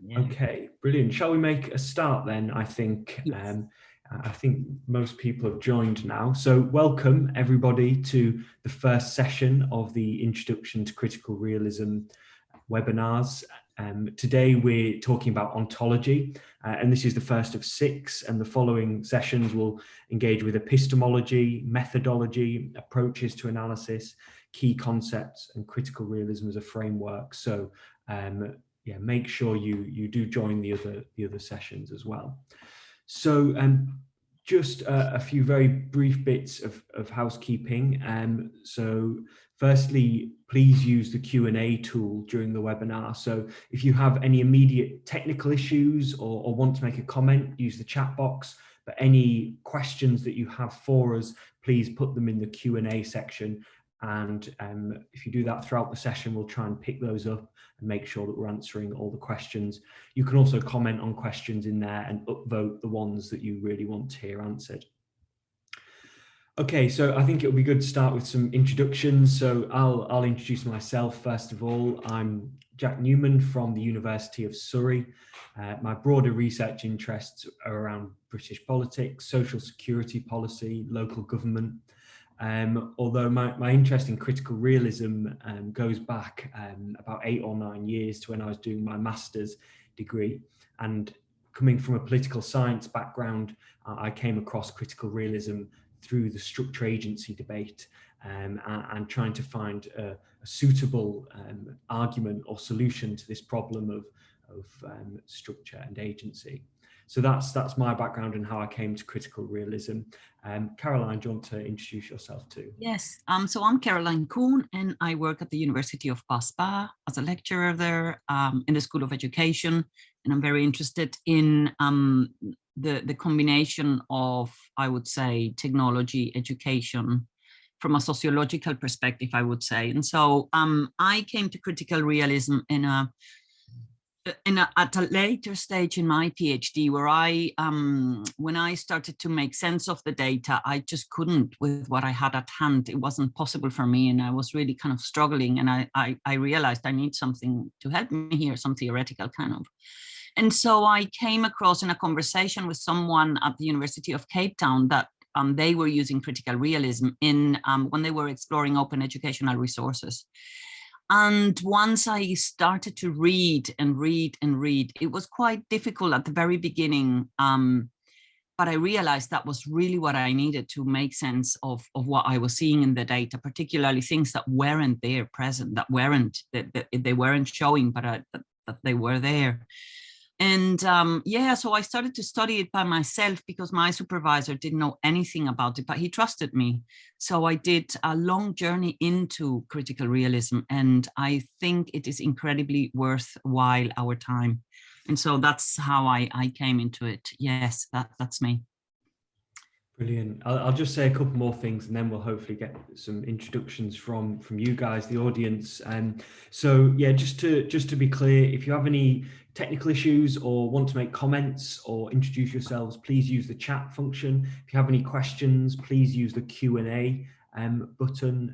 Yeah. Okay, brilliant. Shall we make a start then? I think Yes. I think most people have joined now. So welcome everybody to the first session of the Introduction to Critical Realism webinars. Today we're talking about ontology, and this is the first of 6, and the following sessions will engage with epistemology, methodology, approaches to analysis, key concepts, and critical realism as a framework. So yeah, make sure you do join the other sessions as well. So just a few very brief bits of housekeeping. So firstly, please use the Q&A tool during the webinar. So if you have any immediate technical issues or want to make a comment, use the chat box. But any questions that you have for us, please put them in the Q&A section. And if you do that throughout the session, we'll try and pick those up and make sure that we're answering all the questions. You can also comment on questions in there and upvote the ones that you really want to hear answered. Okay, so I think it'll be good to start with some introductions. So I'll introduce myself first of all. I'm Jack Newman from the University of Surrey. My broader research interests are around British politics, social security policy, local government. Although my interest in critical realism goes back about 8 or 9 years to when I was doing my master's degree. And coming from a political science background, I came across critical realism through the structure agency debate and trying to find a suitable argument or solution to this problem of structure and agency. So that's my background and how I came to critical realism. Caroline, do you want to introduce yourself too? Yes, so I'm Caroline Kuhn, and I work at the University of Pas-Pas as a lecturer there in the School of Education, and I'm very interested in the combination of, I would say, technology, education, from a sociological perspective, I would say. And so I came to critical realism at a later stage in my PhD, where when I started to make sense of the data, I just couldn't with what I had at hand. It wasn't possible for me, and I was really kind of struggling. And I realized I need something to help me here, some theoretical kind of. And so I came across in a conversation with someone at the University of Cape Town that they were using critical realism in when they were exploring open educational resources. And once I started to read and read and read, it was quite difficult at the very beginning. But I realized that was really what I needed to make sense of what I was seeing in the data, particularly things that weren't there present, that they weren't showing, but that they were there. And yeah, so I started to study it by myself because my supervisor didn't know anything about it, but he trusted me. So I did a long journey into critical realism, and I think it is incredibly worthwhile our time. And so that's how I came into it. Yes, that's me. Brilliant. I'll just say a couple more things and then we'll hopefully get some introductions from you guys, the audience. So yeah, just to be clear, if you have any technical issues or want to make comments or introduce yourselves, please use the chat function. If you have any questions, please use the Q&A button,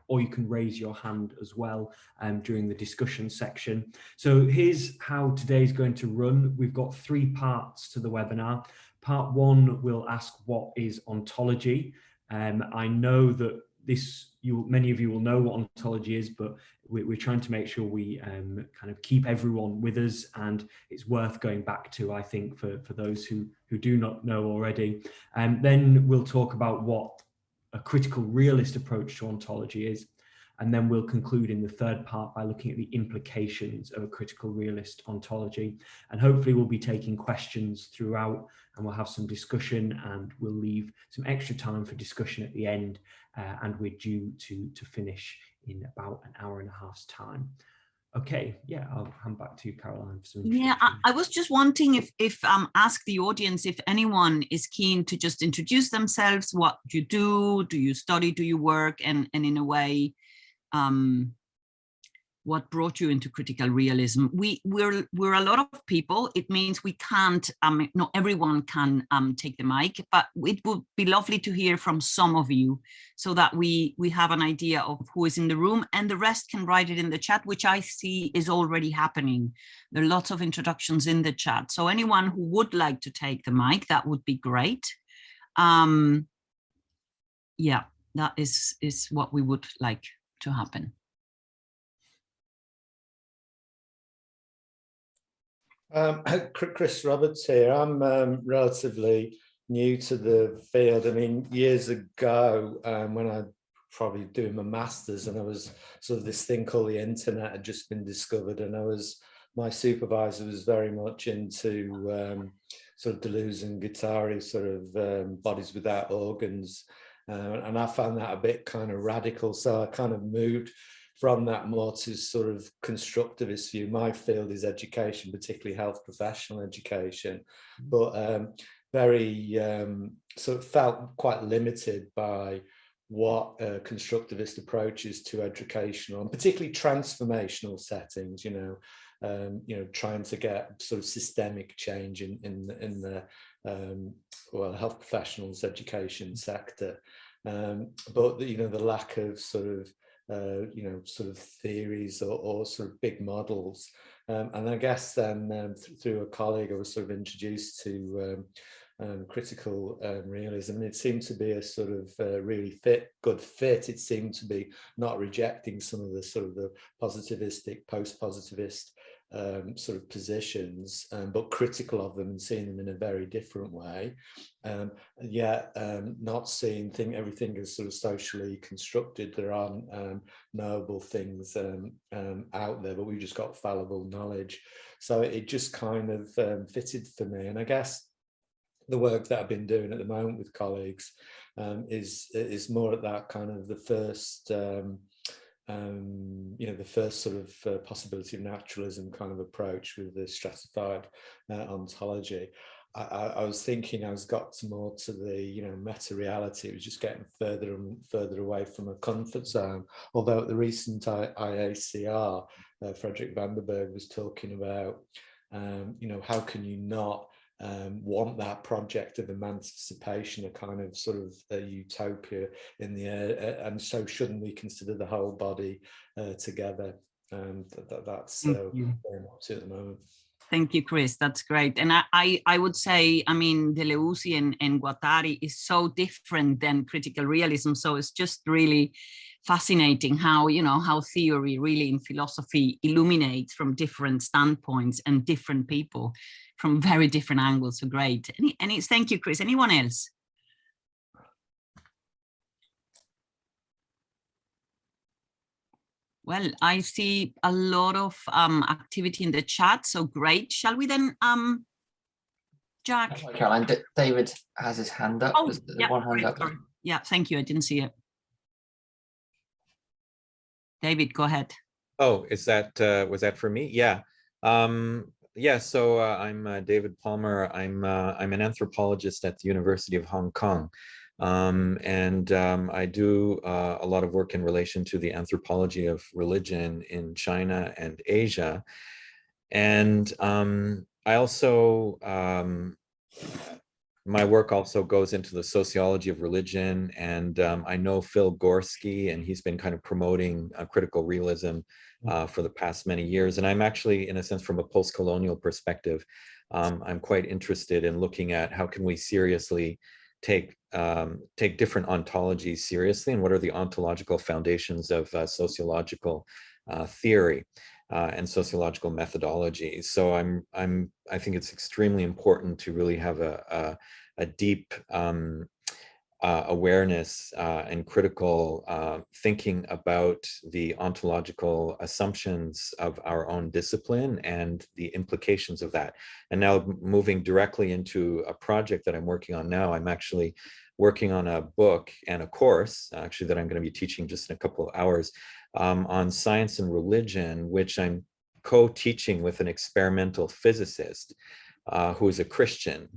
or you can raise your hand as well during the discussion section. So here's how today's going to run. We've got 3 parts to the webinar. Part 1 will ask what is ontology. I know that many of you will know what ontology is, but we're trying to make sure we kind of keep everyone with us, and it's worth going back to, I think, for those who do not know already. Then we'll talk about what a critical realist approach to ontology is. And then we'll conclude in the 3rd part by looking at the implications of a critical realist ontology. And hopefully we'll be taking questions throughout, and we'll have some discussion, and we'll leave some extra time for discussion at the end. And we're due to finish in about an hour and a half's time. Okay, yeah, I'll hand back to you, Caroline, for some introduction. Yeah, I was just wanting if ask the audience if anyone is keen to just introduce themselves, what you do you study, do you work, and in a way, what brought you into critical realism. We're a lot of people. It means we can't, not everyone can take the mic, but it would be lovely to hear from some of you so that we have an idea of who is in the room, and the rest can write it in the chat, which I see is already happening. There are lots of introductions in the chat. So anyone who would like to take the mic, that would be great. Yeah, that is what we would like to happen. Chris Roberts here. I'm relatively new to the field. I mean, years ago, when I probably doing my master's, and I was sort of this thing called the internet had just been discovered, and my supervisor was very much into sort of Deleuze and Guattari, sort of bodies without organs, and I found that a bit kind of radical. So I kind of moved from that more to sort of constructivist view. My field is education, particularly health professional education, but very sort of felt quite limited by what constructivist approaches to educational and particularly transformational settings, trying to get sort of systemic change in the well, health professionals education sector, but the lack of sort of sort of theories or sort of big models, and I guess then through a colleague I was sort of introduced to critical realism, and it seemed to be a sort of really good fit. It seemed to be not rejecting some of the sort of the positivistic, post-positivist sort of positions, but critical of them and seeing them in a very different way, and yet not seeing everything as sort of socially constructed. There aren't knowable things out there, but we've just got fallible knowledge. So it just kind of fitted for me, and I guess the work that I've been doing at the moment with colleagues is more at that kind of the first the first sort of possibility of naturalism kind of approach with the stratified ontology. I was thinking I got more to the meta reality. It was just getting further and further away from a comfort zone. Although at the recent IACR, Frederick Vandenberg was talking about how can you not want that project of emancipation, a kind of sort of a utopia in the air, and so shouldn't we consider the whole body together? And that's very much at the moment. Thank you, Chris. That's great. And I would say, I mean, Deleuze and Guattari is so different than critical realism. So it's just really fascinating how, how theory really in philosophy illuminates from different standpoints and different people from very different angles. So great. Thank you, Chris. Anyone else? Well, I see a lot of activity in the chat, so great. Shall we then, Jack? Caroline, David has his hand up. Oh, yeah, one hand up. Sorry. Yeah, thank you. I didn't see it. David, go ahead. Oh, is that was that for me? Yeah. Yeah. So I'm David Palmer. I'm an anthropologist at the University of Hong Kong. I do a lot of work in relation to the anthropology of religion in China and Asia. And I also, my work also goes into the sociology of religion. And I know Phil Gorski, and he's been kind of promoting critical realism for the past many years. And I'm actually, in a sense, from a post-colonial perspective, I'm quite interested in looking at how can we seriously take different ontologies seriously, and what are the ontological foundations of sociological theory and sociological methodology. So I think it's extremely important to really have a deep awareness and critical thinking about the ontological assumptions of our own discipline and the implications of that. And now moving directly into a project that I'm working on now, I'm actually working on a book and a course, actually, that I'm going to be teaching just in a couple of hours on science and religion, which I'm co-teaching with an experimental physicist who is a Christian.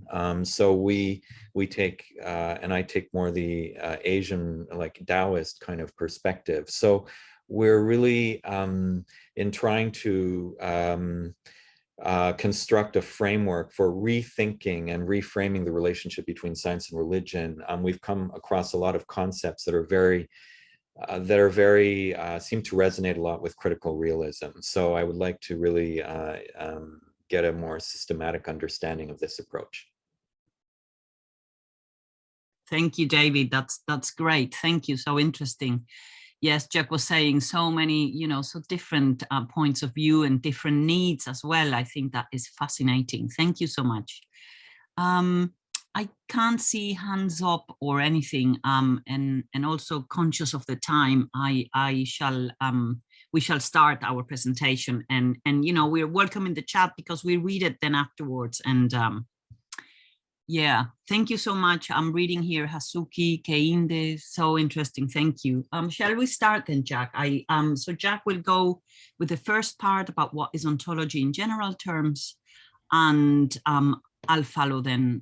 So we take, and I take more the Asian, like Taoist kind of perspective. So we're really in trying to construct a framework for rethinking and reframing the relationship between science and religion. We've come across a lot of concepts that are very seem to resonate a lot with critical realism. So I would like to really get a more systematic understanding of this approach. Thank you, David. That's great. Thank you. So interesting. Yes, Jack was saying so many, so different points of view and different needs as well. I think that is fascinating. Thank you so much. I can't see hands up or anything, and also conscious of the time, we shall start our presentation, and we're welcome in the chat because we read it then afterwards. And yeah, thank you so much. I'm reading here Hasuki, Keinde, so interesting. Thank you. Shall we start then, Jack? So Jack will go with the first part about what is ontology in general terms, and I'll follow then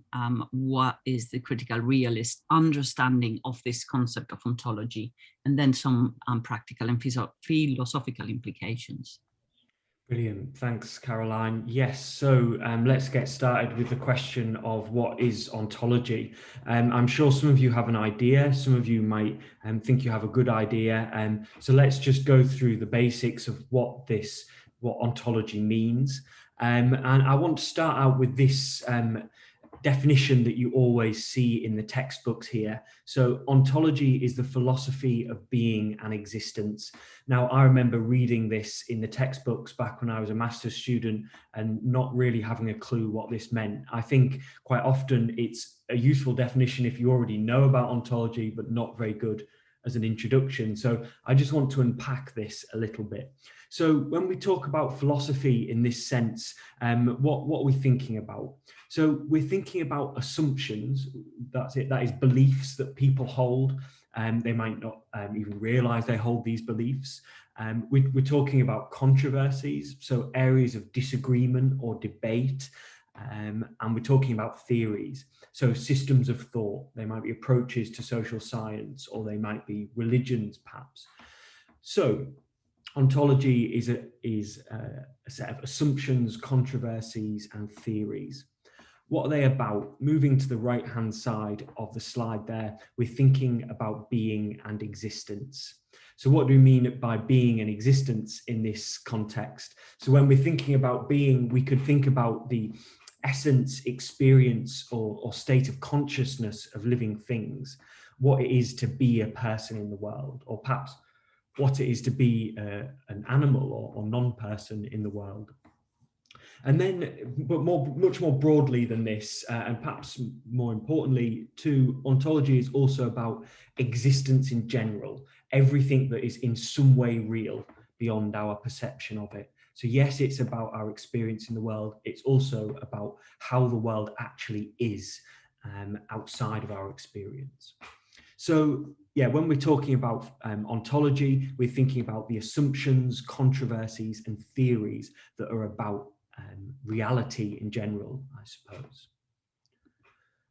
what is the critical realist understanding of this concept of ontology, and then some practical and philosophical implications. Brilliant. Thanks, Caroline. Yes, so let's get started with the question of what is ontology. I'm sure some of you have an idea, some of you might think you have a good idea. So let's just go through the basics of what ontology means. And I want to start out with this definition that you always see in the textbooks here. So ontology is the philosophy of being and existence. Now, I remember reading this in the textbooks back when I was a master's student and not really having a clue what this meant. I think quite often it's a useful definition if you already know about ontology, but not very good as an introduction. So I just want to unpack this a little bit. So when we talk about philosophy in this sense, what are we thinking about? So we're thinking about assumptions, that's it, that is beliefs that people hold, and they might not even realize they hold these beliefs. We're talking about controversies, so areas of disagreement or debate, and we're talking about theories, so systems of thought. They might be approaches to social science, or they might be religions, perhaps. So ontology is a set of assumptions, controversies, and theories. What are they about? Moving to the right-hand side of the slide there, we're thinking about being and existence. So what do we mean by being and existence in this context? So when we're thinking about being, we could think about the essence, experience, or state of consciousness of living things, what it is to be a person in the world, or perhaps what it is to be an animal or non-person in the world. And then, but much more broadly than this, and perhaps more importantly too, ontology is also about existence in general, everything that is in some way real beyond our perception of it. So yes, it's about our experience in the world. It's also about how the world actually is outside of our experience. So yeah, when we're talking about ontology, we're thinking about the assumptions, controversies, and theories that are about reality in general, I suppose.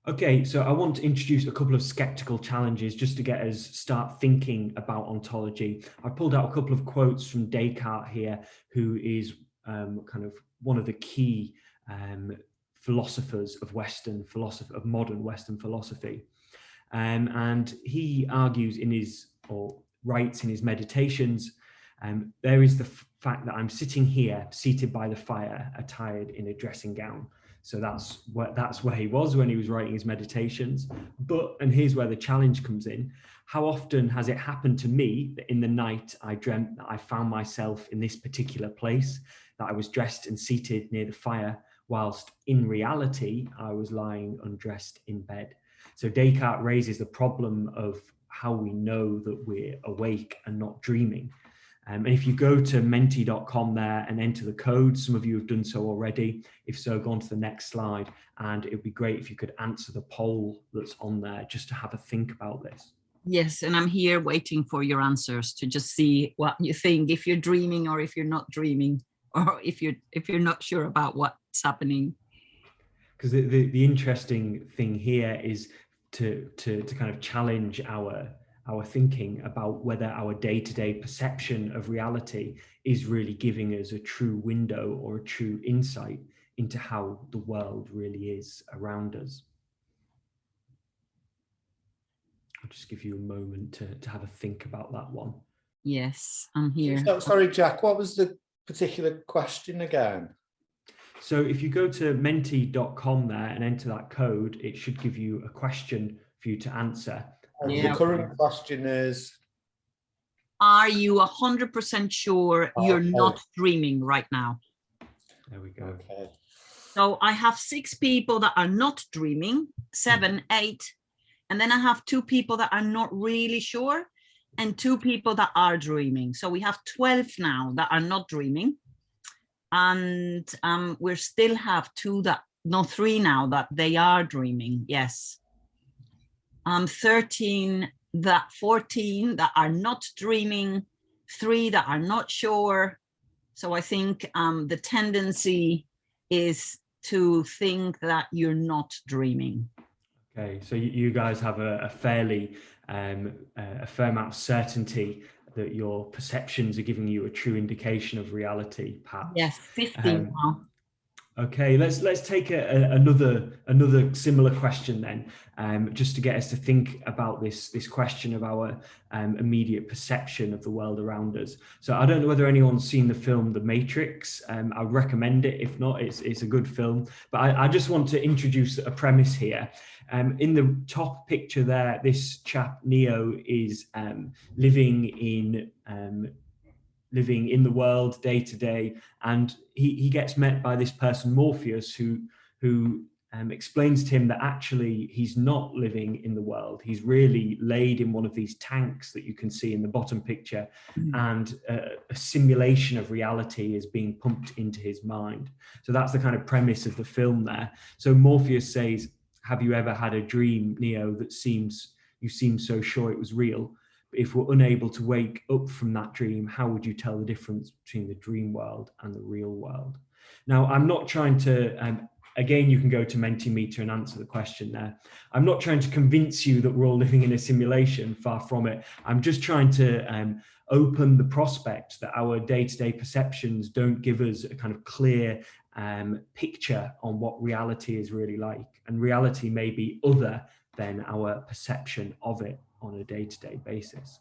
Okay, so I want to introduce a couple of skeptical challenges just to get us start thinking about ontology. I pulled out a couple of quotes from Descartes here, who is kind of one of the key philosophers of modern Western philosophy. And he argues writes in his meditations, there is the fact that I'm sitting here, seated by the fire, attired in a dressing gown. So that's where he was when he was writing his meditations. But, and here's where the challenge comes in, how often has it happened to me that in the night I dreamt that I found myself in this particular place, that I was dressed and seated near the fire, whilst in reality I was lying undressed in bed. So Descartes raises the problem of how we know that we're awake and not dreaming. And if you go to menti.com there and enter the code, some of you have done so already. If so, go on to the next slide, and it would be great if you could answer the poll that's on there just to have a think about this. Yes, and I'm here waiting for your answers to just see what you think, if you're dreaming or if you're not dreaming, or if you're not sure about what's happening. Because the interesting thing here is to kind of challenge our thinking about whether our day-to-day perception of reality is really giving us a true window or a true insight into how the world really is around us. I'll just give you a moment to have a think about that one. Yes, I'm here. So, sorry, Jack, what was the particular question again? So if you go to menti.com there and enter that code, it should give you a question for you to answer. Yeah. The current question is, are you 100% sure you're not dreaming right now? There we go. okay. So I have 6 people that are not dreaming, 7, 8, and then I have 2 people that are not really sure, and 2 people that are dreaming. So we have 12 now that are not dreaming, and we still have 3 now that they are dreaming. Yes. 14 that are not dreaming, 3 that are not sure. So I think the tendency is to think that you're not dreaming. Okay, so you guys have a fairly a fair amount of certainty that your perceptions are giving you a true indication of reality, perhaps. Yes, 15 now. Okay, let's take another similar question then, just to get us to think about this question of our immediate perception of the world around us. So I don't know whether anyone's seen the film The Matrix. I would recommend it. If not, it's a good film. But I just want to introduce a premise here. In the top picture there, this chap Neo is living in the world day to day, and he gets met by this person Morpheus who explains to him that actually he's not living in the world. He's really laid in one of these tanks that you can see in the bottom picture, and a simulation of reality is being pumped into his mind. So that's the kind of premise of the film there. So Morpheus says, have you ever had a dream, Neo, that you seem so sure it was real? If we're unable to wake up from that dream, how would you tell the difference between the dream world and the real world? Now, I'm not trying to, again, you can go to Mentimeter and answer the question there. I'm not trying to convince you that we're all living in a simulation, far from it. I'm just trying to open the prospect that our day-to-day perceptions don't give us a kind of clear picture on what reality is really like. And reality may be other than our perception of it on a day-to-day basis.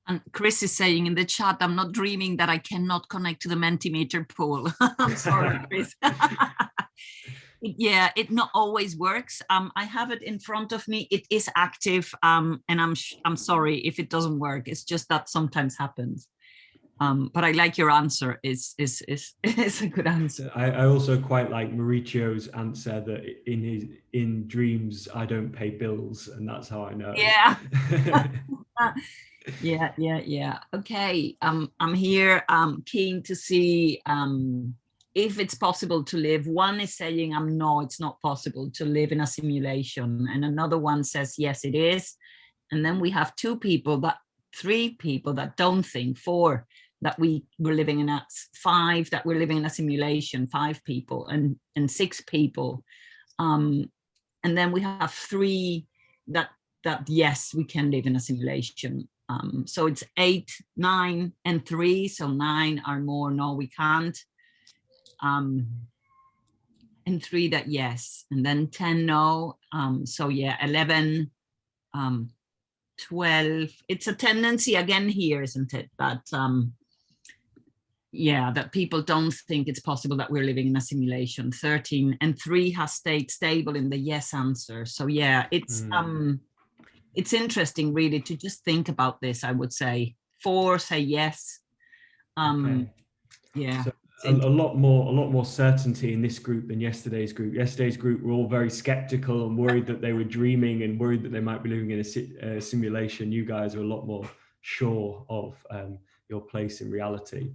And Chris is saying in the chat, I'm not dreaming that I cannot connect to the Mentimeter pool. I'm sorry, Chris. Yeah, it not always works. I have it in front of me. It is active, and I'm sorry if it doesn't work. It's just that sometimes happens. But I like your answer. Is a good answer. I also quite like Mauricio's answer that in dreams I don't pay bills, and that's how I know. Yeah. Yeah. Okay. I'm here. Keen to see if it's possible to live. One is saying, no, it's not possible to live in a simulation, and another one says, yes, it is. And then we have 3 people that don't think, 4 that we were living in 5 that we're living in a simulation, 5 people, and 6 people, and then we have 3 that yes, we can live in a simulation. So it's 8, 9, and 3. So 9 are more no, we can't, and 3 that yes, and then 10 no. So yeah, 11, 12. It's a tendency again here, isn't it? But yeah, that people don't think it's possible that we're living in a simulation. 13 and 3 has stayed stable in the yes answer. So yeah, it's interesting really to just think about this. I would say 4 say yes. Okay. Yeah. So a lot more certainty in this group than yesterday's group. Yesterday's group were all very skeptical and worried that they were dreaming and worried that they might be living in a simulation. You guys are a lot more sure of your place in reality.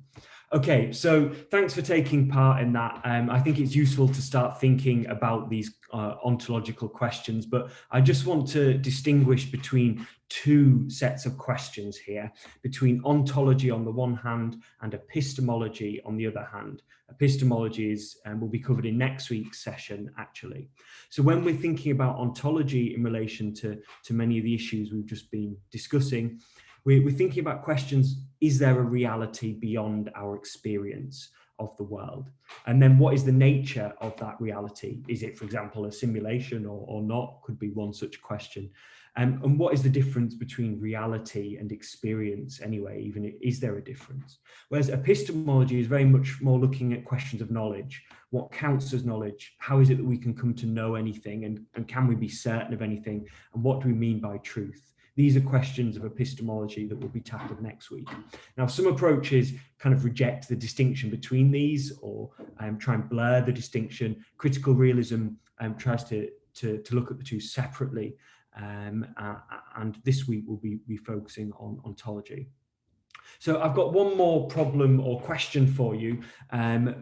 Okay, so thanks for taking part in that. I think it's useful to start thinking about these ontological questions, but I just want to distinguish between two sets of questions here, between ontology on the one hand and epistemology on the other hand. Epistemology is will be covered in next week's session, actually. So when we're thinking about ontology in relation to many of the issues we've just been discussing, we're thinking about questions: is there a reality beyond our experience of the world? And then what is the nature of that reality? Is it, for example, a simulation or not? Could be one such question. And what is the difference between reality and experience anyway? Even is there a difference? Whereas epistemology is very much more looking at questions of knowledge. What counts as knowledge? How is it that we can come to know anything? And can we be certain of anything? And what do we mean by truth? These are questions of epistemology that will be tackled next week. Now, some approaches kind of reject the distinction between these, or try and blur the distinction. Critical realism tries to look at the two separately. And this week we'll be focusing on ontology. So I've got one more problem or question for you,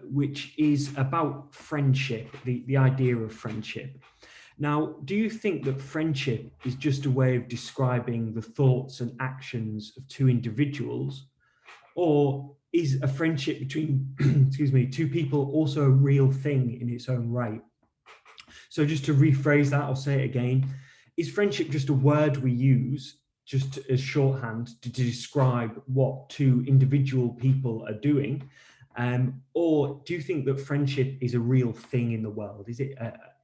which is about friendship, the idea of friendship. Now, do you think that friendship is just a way of describing the thoughts and actions of two individuals, or is a friendship between excuse me, two people also a real thing in its own right? So just to rephrase that, I'll say it again. Is friendship just a word we use just as shorthand to describe what two individual people are doing? Or do you think that friendship is a real thing in the world? Is it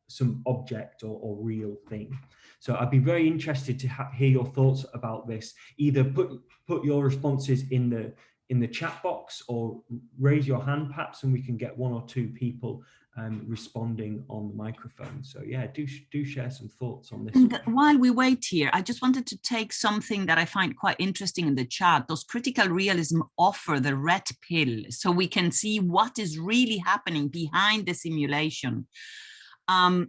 some object or real thing? So I'd be very interested to hear your thoughts about this. Either put your responses in the chat box, or raise your hand perhaps, and we can get one or two people responding on the microphone. So yeah, do share some thoughts on this. And while we wait here, I just wanted to take something that I find quite interesting in the chat. Does critical realism offer the red pill so we can see what is really happening behind the simulation? And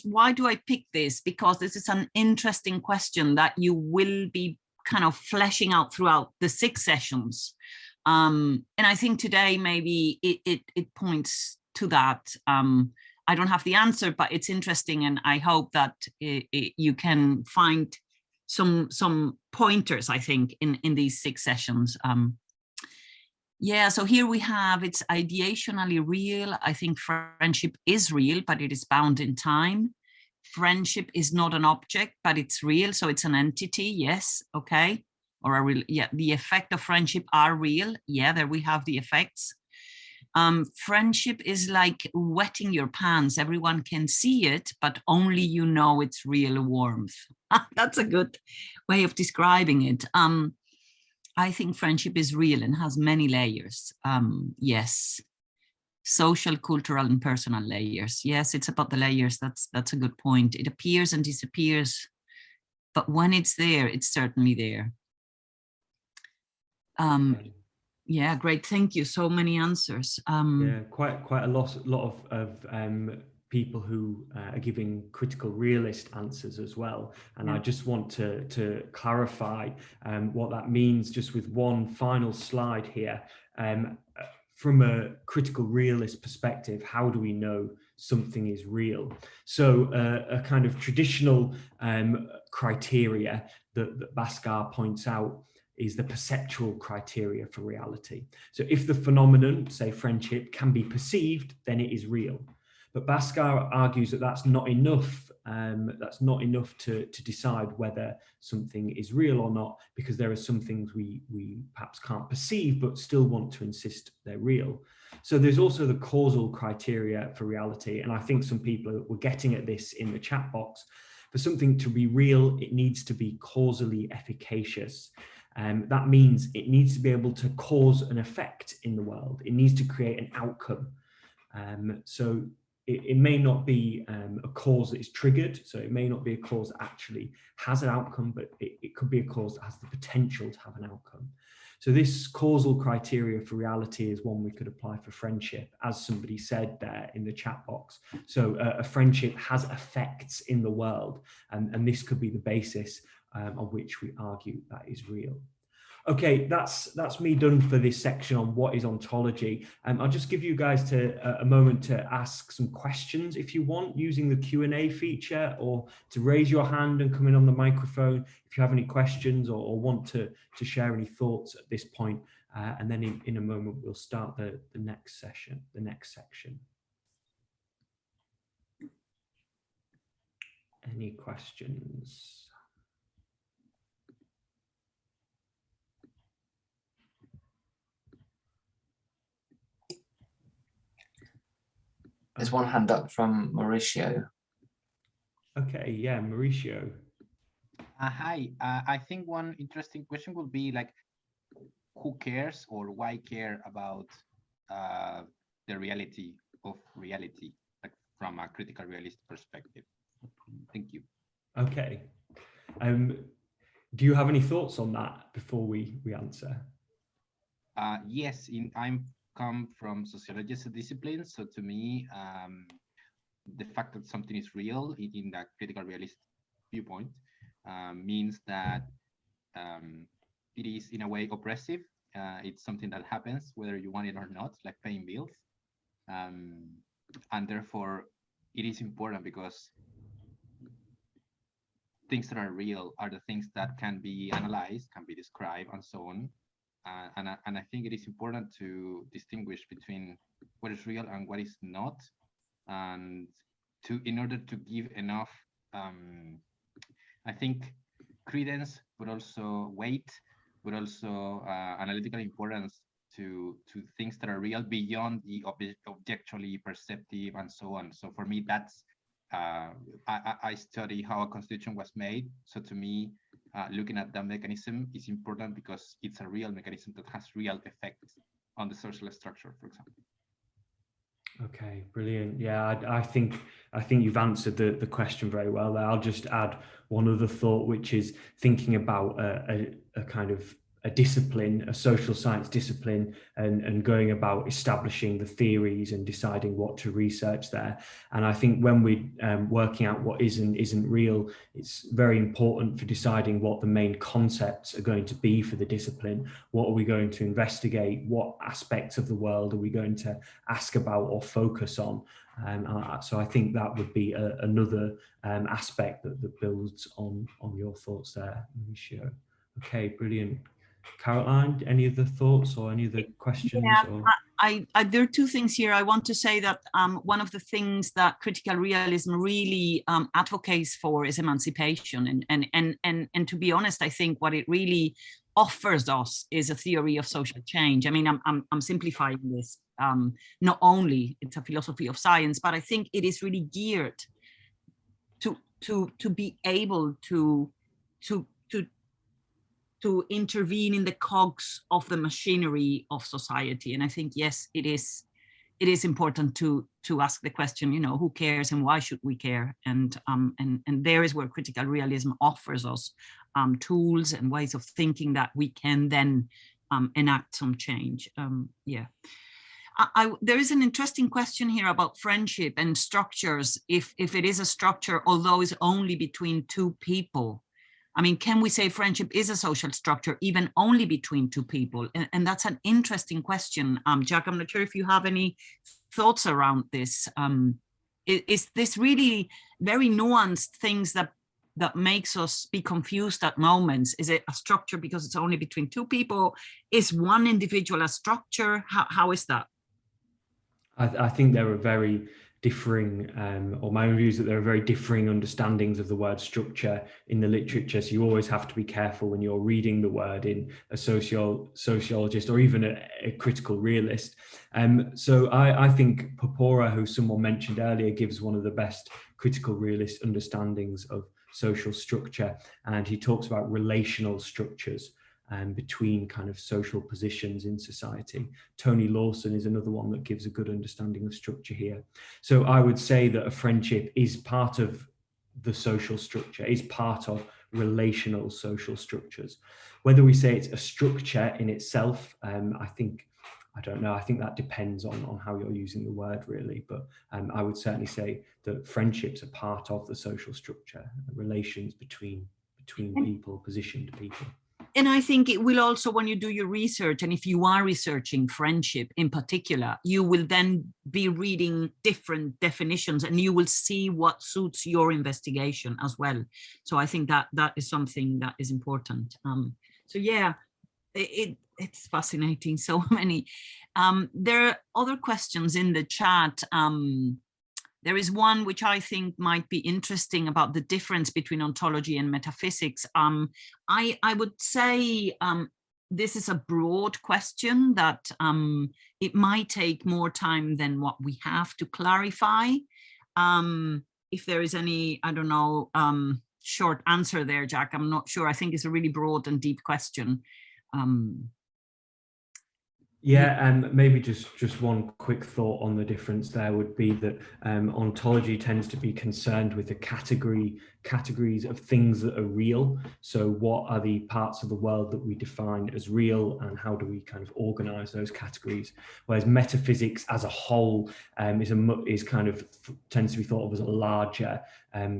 why do I pick this? Because this is an interesting question that you will be kind of fleshing out throughout the 6 sessions. And I think today maybe it points to that. I don't have the answer, but it's interesting, and I hope that you can find some pointers, I think, in these 6 sessions. Yeah, so here we have, it's ideationally real. I think friendship is real, but it is bound in time. Friendship is not an object, but it's real, so it's an entity. Yes, okay. Or a real, yeah, the effect of friendship are real. Yeah, there we have the effects. Friendship is like wetting your pants. Everyone can see it, but only you know it's real warmth. That's a good way of describing it. I think friendship is real and has many layers. Yes, social, cultural, and personal layers. Yes, it's about the layers. That's a good point. It appears and disappears, but when it's there, it's certainly there. Yeah, great. Thank you. So many answers. Yeah, quite a lot of people who are giving critical realist answers as well. And I just want to clarify what that means just with one final slide here. From a critical realist perspective, how do we know something is real? So a kind of traditional criteria that Bhaskar points out is the perceptual criteria for reality. So if the phenomenon, say friendship, can be perceived, then it is real. But Bhaskar argues that that's not enough. That's not enough to decide whether something is real or not, because there are some things we perhaps can't perceive, but still want to insist they're real. So there's also the causal criteria for reality. And I think some people were getting at this in the chat box. For something to be real, it needs to be causally efficacious. That means it needs to be able to cause an effect in the world. It needs to create an outcome. So it may not be a cause that is triggered. So it may not be a cause that actually has an outcome, but it could be a cause that has the potential to have an outcome. So this causal criteria for reality is one we could apply for friendship, as somebody said there in the chat box. So a friendship has effects in the world, and this could be the basis on which we argue that is real. Okay, that's me done for this section on what is ontology. I'll just give you guys a moment to ask some questions if you want, using the Q&A feature, or to raise your hand and come in on the microphone if you have any questions or want to share any thoughts at this point. And then in a moment we'll start the next session, the next section. Any questions? There's one hand up from Mauricio. Okay, yeah, Mauricio. Hi, I think one interesting question would be like, who cares or why care about the reality of reality, like from a critical realist perspective? Thank you. Okay. Do you have any thoughts on that before we answer? Yes, I'm come from sociology as a discipline, so to me, the fact that something is real in the critical realist viewpoint means that it is in a way oppressive. It's something that happens whether you want it or not, like paying bills, and therefore it is important because things that are real are the things that can be analyzed, can be described, and so on. And I think it is important to distinguish between what is real and what is not, and in order to give enough, I think, credence, but also weight, but also analytical importance to things that are real beyond the objectively perceptive and so on. So for me, that's I study how a constitution was made. So to me, looking at that mechanism is important because it's a real mechanism that has real effects on the social structure, for example. Okay, brilliant. Yeah, I think you've answered the question very well there. I'll just add one other thought, which is thinking about a kind of a discipline, a social science discipline, and going about establishing the theories and deciding what to research there. And I think when we're working out what is and isn't real, it's very important for deciding what the main concepts are going to be for the discipline. What are we going to investigate? What aspects of the world are we going to ask about or focus on? So I think that would be another aspect that builds on your thoughts there, Mauricio. Okay, brilliant. Caroline, any other thoughts or any other questions? Yeah, or? there are two things here. I want to say that one of the things that critical realism really advocates for is emancipation. And to be honest, I think what it really offers us is a theory of social change. I mean, I'm simplifying this. Not only it's a philosophy of science, but I think it is really geared to be able to intervene in the cogs of the machinery of society. And I think, yes, it is important to ask the question, you know, who cares and why should we care? And there is where critical realism offers us tools and ways of thinking that we can then enact some change. Yeah. There is an interesting question here about friendship and structures. If it is a structure, although it's only between two people, I mean, can we say friendship is a social structure even only between two people? And that's an interesting question. Jack, I'm not sure if you have any thoughts around this. Is this really very nuanced things that makes us be confused at moments? Is it a structure because it's only between two people? Is one individual a structure? How is that? I think there are very differing, or my own view is that there are very differing understandings of the word structure in the literature. So you always have to be careful when you're reading the word in a sociologist or even a critical realist. So I think Popora, who someone mentioned earlier, gives one of the best critical realist understandings of social structure. And he talks about relational structures between kind of social positions in society. Tony Lawson is another one that gives a good understanding of structure here. So I would say that a friendship is part of the social structure, is part of relational social structures. Whether we say it's a structure in itself, I don't know. I think that depends on how you're using the word, really. But I would certainly say that friendships are part of the social structure, relations between people, positioned people. And I think it will also, when you do your research, and if you are researching friendship in particular, you will then be reading different definitions and you will see what suits your investigation as well. So I think that that is something that is important. So yeah, it's fascinating, so many. There are other questions in the chat. There is one which I think might be interesting about the difference between ontology and metaphysics. I would say this is a broad question that it might take more time than what we have to clarify. If there is any, I don't know, short answer there, Jack, I'm not sure. I think it's a really broad and deep question. Yeah, maybe just one quick thought on the difference there would be that ontology tends to be concerned with the categories of things that are real. So what are the parts of the world that we define as real, and how do we kind of organize those categories? Whereas metaphysics as a whole is kind of tends to be thought of as a larger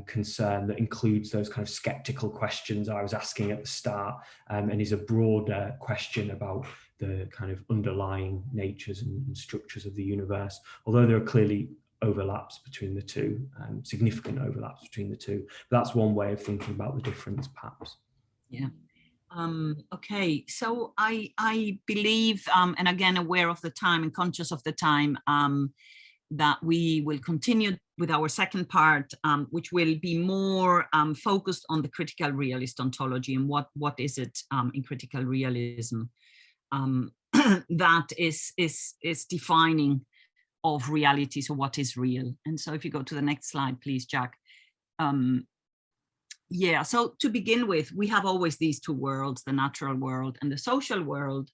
concern that includes those kind of skeptical questions I was asking at the start, and is a broader question about the kind of underlying natures and structures of the universe, although there are clearly overlaps between the two, significant overlaps between the two. But that's one way of thinking about the difference, perhaps. Yeah. Okay, so I believe, and again, aware of the time and conscious of the time, that we will continue with our second part, which will be more focused on the critical realist ontology and what is it in critical realism that is defining of reality, so what is real. And so if you go to the next slide, please, Jack. Yeah, so to begin with, we have always these two worlds, the natural world and the social world.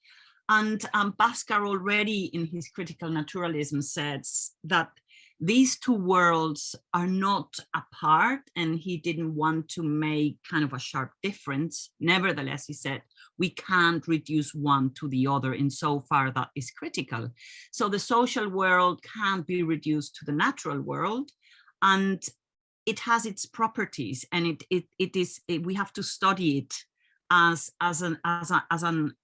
And Bhaskar already in his critical naturalism says that these two worlds are not apart, and he didn't want to make kind of a sharp difference. Nevertheless, he said, we can't reduce one to the other insofar that is critical. So the social world can't be reduced to the natural world, and it has its properties, and we have to study it as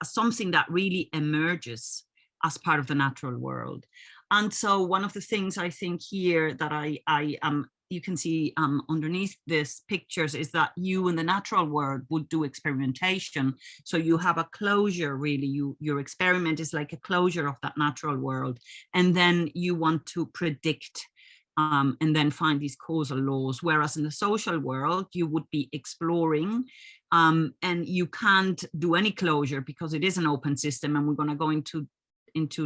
something that really emerges as part of the natural world. And so one of the things I think here that you can see underneath this pictures is that you in the natural world would do experimentation. So you have a closure, really. Your experiment is like a closure of that natural world. And then you want to predict and then find these causal laws. Whereas in the social world, you would be exploring and you can't do any closure because it is an open system. And we're going to go into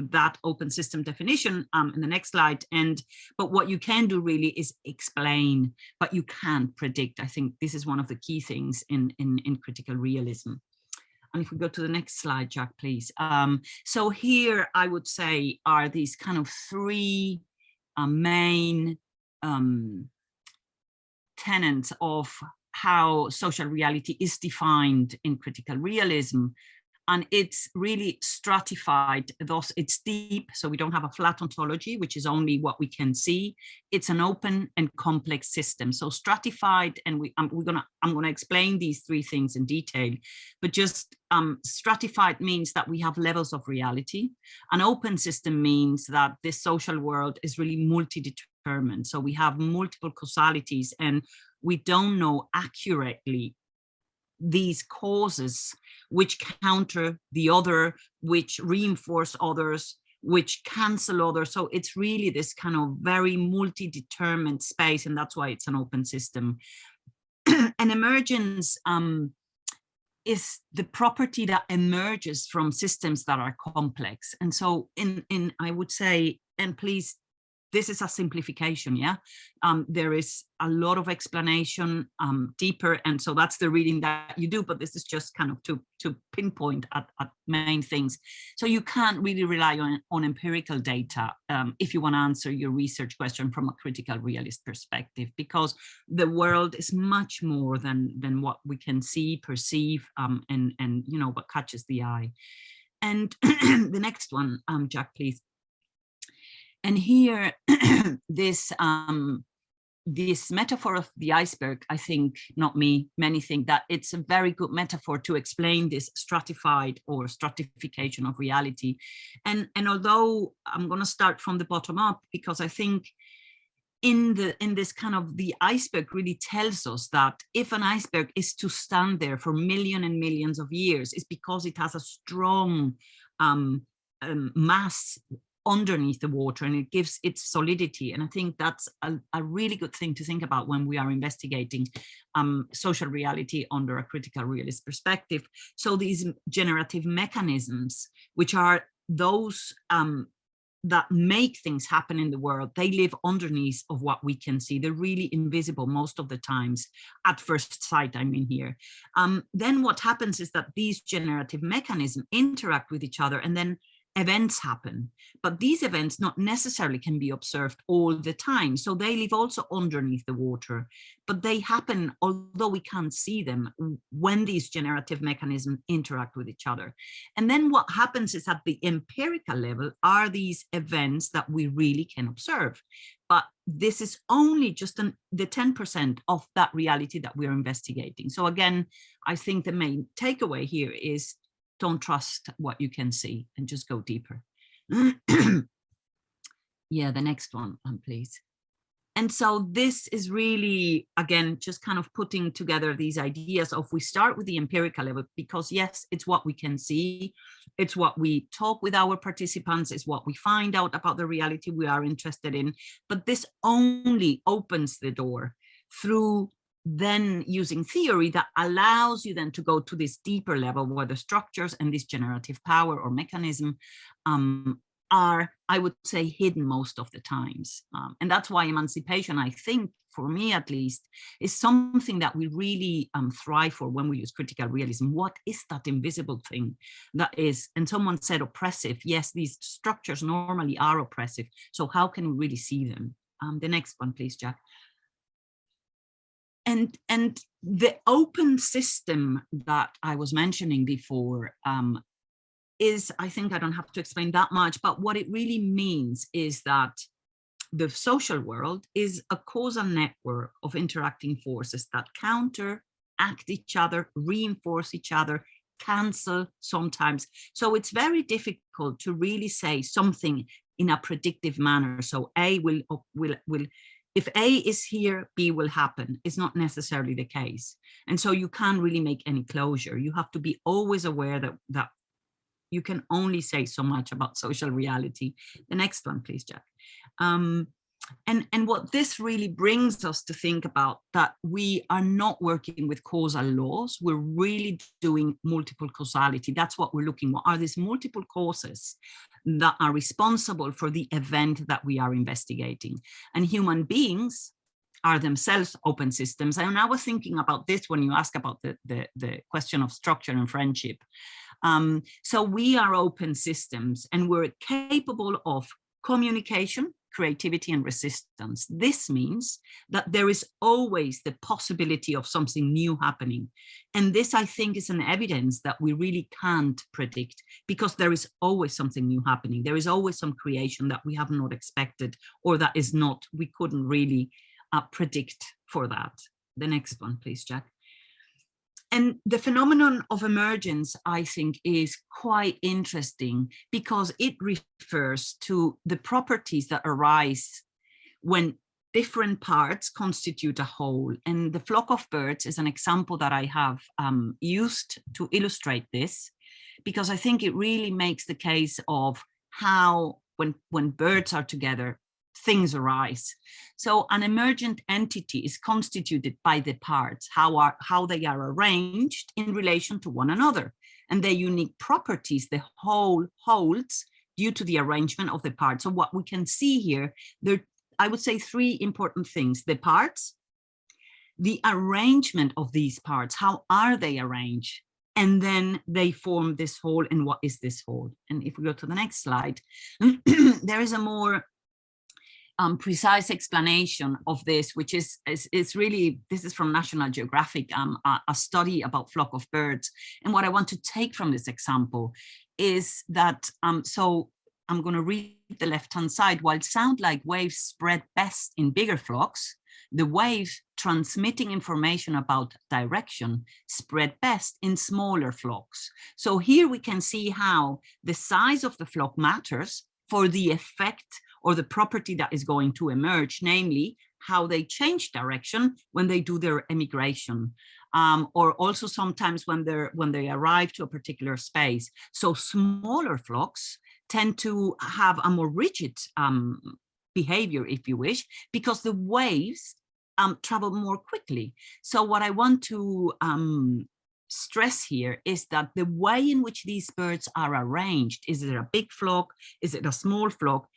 that open system definition in the next slide. But what you can do really is explain, but you can't predict. I think this is one of the key things in critical realism. And if we go to the next slide, Jack, please. So here I would say are these kind of three main tenets of how social reality is defined in critical realism. And it's really stratified, thus it's deep. So we don't have a flat ontology, which is only what we can see. It's an open and complex system. So stratified, and I'm gonna explain these three things in detail, but just stratified means that we have levels of reality. An open system means that this social world is really multi-determined. So we have multiple causalities, and we don't know accurately these causes which counter the other, which reinforce others, which cancel others. So it's really this kind of very multi-determined space, and that's why it's an open system. And emergence is the property that emerges from systems that are complex. And so I would say, and please, this is a simplification, yeah? There is a lot of explanation deeper, and so that's the reading that you do, but this is just kind of to pinpoint at main things. So you can't really rely on empirical data if you want to answer your research question from a critical realist perspective, because the world is much more than what we can see, perceive, and you know, what catches the eye. And the next one, Jack, please. And here, this this metaphor of the iceberg, I think, not me, many think that it's a very good metaphor to explain this stratified or stratification of reality. And although I'm going to start from the bottom up, because I think in this kind of, the iceberg really tells us that if an iceberg is to stand there for millions and millions of years, it's because it has a strong mass underneath the water, and it gives its solidity. And I think that's a really good thing to think about when we are investigating social reality under a critical realist perspective. So these generative mechanisms, which are those that make things happen in the world, they live underneath of what we can see. They're really invisible most of the times, at first sight, I mean here. Then what happens is that these generative mechanisms interact with each other, and then events happen. But these events not necessarily can be observed all the time. So they live also underneath the water, but they happen, although we can't see them, when these generative mechanisms interact with each other. And then what happens is, at the empirical level, are these events that we really can observe. But this is only just the 10% of that reality that we're investigating. So again, I think the main takeaway here is, don't trust what you can see and just go deeper. Yeah, the next one, please. And so this is really, again, just kind of putting together these ideas of, we start with the empirical level, because yes, it's what we can see. It's what we talk with our participants. It's what we find out about the reality we are interested in. But this only opens the door through then using theory that allows you then to go to this deeper level, where the structures and this generative power or mechanism are, I would say, hidden most of the times. And that's why emancipation, I think, for me at least, is something that we really thrive for when we use critical realism. What is that invisible thing that is, and someone said oppressive. Yes, these structures normally are oppressive. So how can we really see them? The next one, please, Jack. And the open system that I was mentioning before is, I think I don't have to explain that much, but what it really means is that the social world is a causal network of interacting forces that counteract each other, reinforce each other, cancel sometimes. So it's very difficult to really say something in a predictive manner. So A will if A is here, B will happen. It's not necessarily the case. And so you can't really make any closure. You have to be always aware that you can only say so much about social reality. The next one, please, Jack. And what this really brings us to think about, that we are not working with causal laws. We're really doing multiple causality. That's what we're looking at. Are these multiple causes that are responsible for the event that we are investigating? And human beings are themselves open systems. And I was thinking about this when you ask about the question of structure and friendship. So we are open systems, and we're capable of communication, creativity, and resistance. This means that there is always the possibility of something new happening. And this, I think, is an evidence that we really can't predict, because there is always something new happening. There is always some creation that we have not expected, or that is not, we couldn't really predict for that. The next one, please, Jack. And the phenomenon of emergence, I think, is quite interesting, because it refers to the properties that arise when different parts constitute a whole. And the flock of birds is an example that I have used to illustrate this, because I think it really makes the case of how, when birds are together, things arise. So an emergent entity is constituted by the parts, how they are arranged in relation to one another, and the unique properties the whole holds due to the arrangement of the parts. So what we can see here, there, I would say, three important things: the parts, the arrangement of these parts, how are they arranged, and then they form this whole. And what is this whole? And if we go to the next slide, there is a more precise explanation of this, which is really, this is from National Geographic, a study about flock of birds. And what I want to take from this example is that, so I'm going to read the left-hand side. While sound like waves spread best in bigger flocks, The waves transmitting information about direction spread best in smaller flocks. So here we can see how the size of the flock matters for the effect or the property that is going to emerge, namely how they change direction when they do their emigration, or also sometimes when they arrive to a particular space. So smaller flocks tend to have a more rigid behavior, if you wish, because the waves travel more quickly. So what I want to stress here is that the way in which these birds are arranged, is it a big flock, is it a small flock,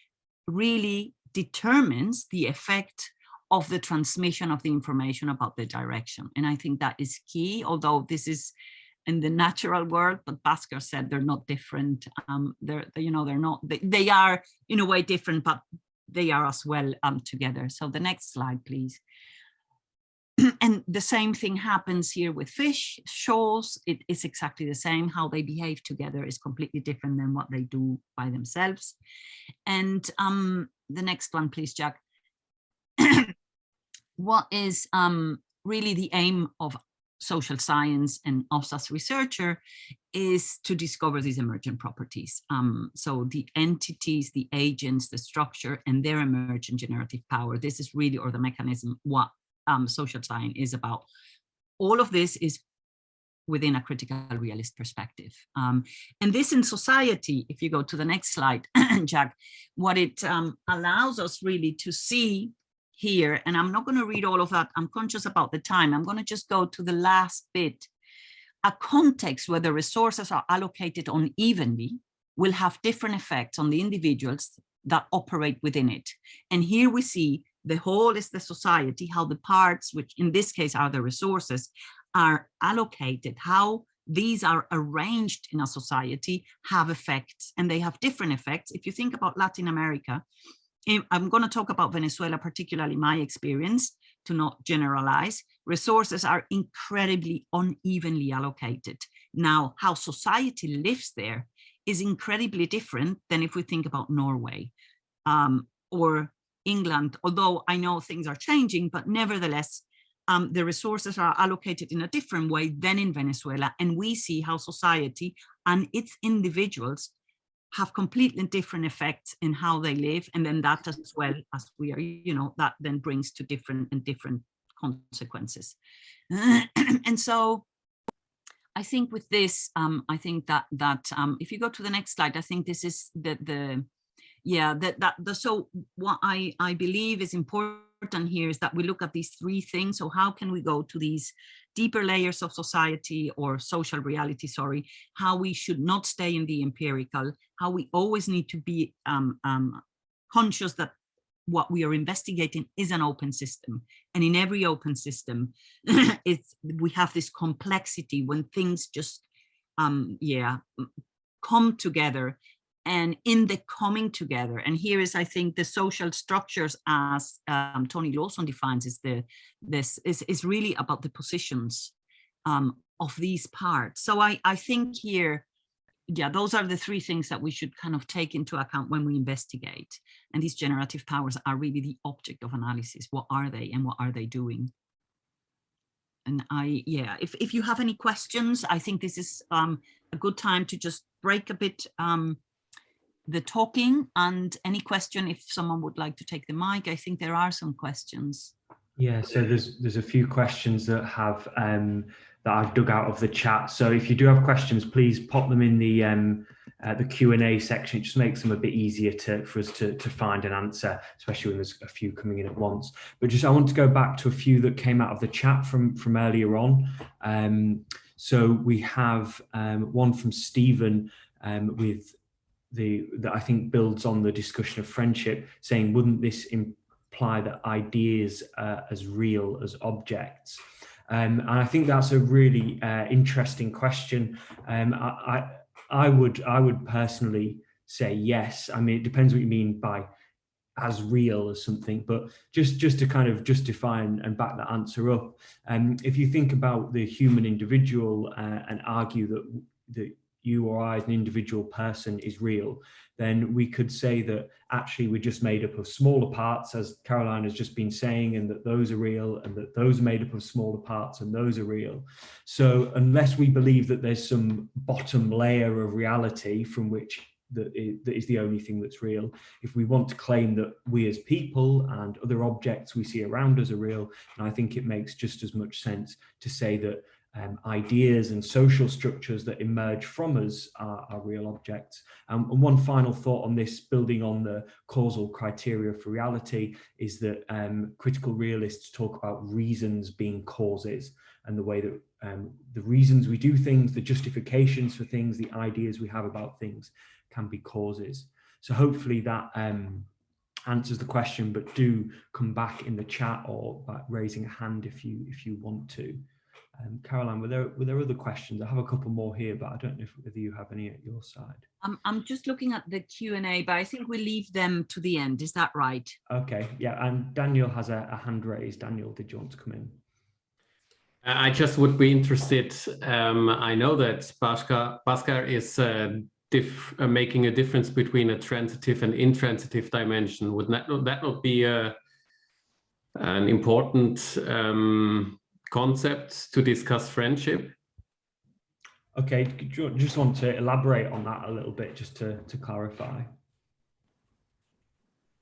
really determines the effect of the transmission of the information about the direction. And I think that is key, although this is in the natural world, but Bhaskar said they're not different. They are in a way different, but they are as well together. So the next slide, please. And the same thing happens here with fish, shoals. It is exactly the same. How they behave together is completely different than what they do by themselves. And the next one, please, Jack. What is really the aim of social science and us as researcher is to discover these emergent properties. So the entities, the agents, the structure, and their emergent generative power. This is really, or the mechanism, what social science is about. All of this is within a critical realist perspective. And this in society, if you go to the next slide, Jack, what it allows us really to see here, and I'm not going to read all of that, I'm conscious about the time, I'm going to just go to the last bit. A context where the resources are allocated unevenly will have different effects on the individuals that operate within it. And here we see the whole is the society, how the parts, which in this case are the resources, are allocated, how these are arranged in a society have effects, and they have different effects. If you think about Latin America, I'm going to talk about Venezuela, particularly my experience, to not generalize. Resources are incredibly unevenly allocated. Now, how society lives there is incredibly different than if we think about Norway or England, although I know things are changing, but nevertheless, the resources are allocated in a different way than in Venezuela. And we see how society and its individuals have completely different effects in how they live. And then that as well as we are, that then brings to different consequences. And so I think with this, I think that if you go to the next slide, I think this is so what I believe is important here is that we look at these three things. So how can we go to these deeper layers of society or social reality, how we should not stay in the empirical, how we always need to be conscious that what we are investigating is an open system. And in every open system, we have this complexity when things just, come together. And in the coming together, and here is, I think, the social structures as Tony Lawson defines, is really about the positions of these parts. So I think here, those are the three things that we should kind of take into account when we investigate. And these generative powers are really the object of analysis. What are they and what are they doing? And if you have any questions, I think this is a good time to just break a bit the talking, and any question if someone would like to take the mic. I think there are some questions. Yeah, so there's a few questions that have that I've dug out of the chat. So if you do have questions, please pop them in the Q&A section. It just makes them a bit easier for us to find an answer, especially when there's a few coming in at once. But I want to go back to a few that came out of the chat from earlier on. So we have one from Stephen with that I think builds on the discussion of friendship, saying, wouldn't this imply that ideas are as real as objects? And I think that's a really interesting question. I would personally say yes. I mean, it depends what you mean by as real as something, but just to kind of justify and back that answer up. If you think about the human individual and argue that you or I as an individual person is real, then we could say that actually we're just made up of smaller parts, as Caroline has just been saying, and that those are real, and that those are made up of smaller parts and those are real. So unless we believe that there's some bottom layer of reality from which that is the only thing that's real, if we want to claim that we as people and other objects we see around us are real, and I think it makes just as much sense to say that ideas and social structures that emerge from us are real objects. And one final thought on this, building on the causal criteria for reality, is that critical realists talk about reasons being causes, and the way that the reasons we do things, the justifications for things, the ideas we have about things can be causes. So hopefully that answers the question, but do come back in the chat or by raising a hand if you want to. Caroline, were there other questions? I have a couple more here, but I don't know whether you have any at your side. I'm just looking at the Q&A, but I think we leave them to the end. Is that right? Okay, yeah, and Daniel has a hand raised. Daniel, did you want to come in? I just would be interested. I know that Bhaskar is making a difference between a transitive and intransitive dimension. Would that not be an important concept to discuss friendship? Okay, do you just want to elaborate on that a little bit, just to clarify?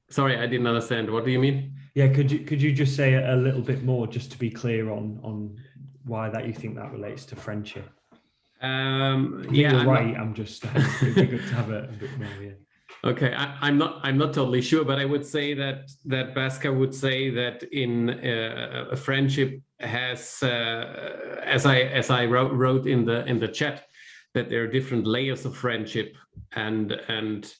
Sorry, I didn't understand. What do you mean? Yeah, could you just say a little bit more, just to be clear on why that you think that relates to friendship? Yeah, you're right. I'm just it'd be good to have a bit more. Yeah. Okay, I'm not totally sure, but I would say that Bhaskar would say that in a friendship has, as I wrote in the chat, that there are different layers of friendship, and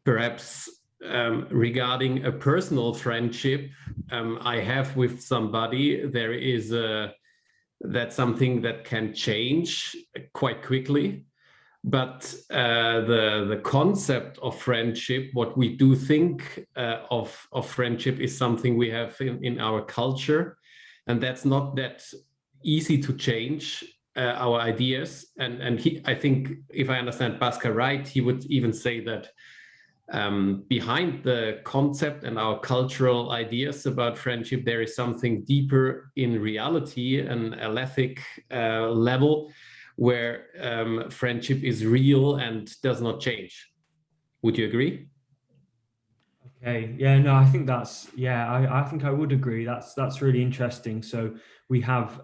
perhaps regarding a personal friendship I have with somebody, there is that's something that can change quite quickly. But the concept of friendship, what we do think of friendship, is something we have in our culture, and that's not that easy to change our ideas. And I think, if I understand Bhaskar right, he would even say that behind the concept and our cultural ideas about friendship, there is something deeper in reality, an alethic level, where friendship is real and does not change. Would you agree? Okay, yeah, no, I think that's, I think I would agree. That's really interesting. So we have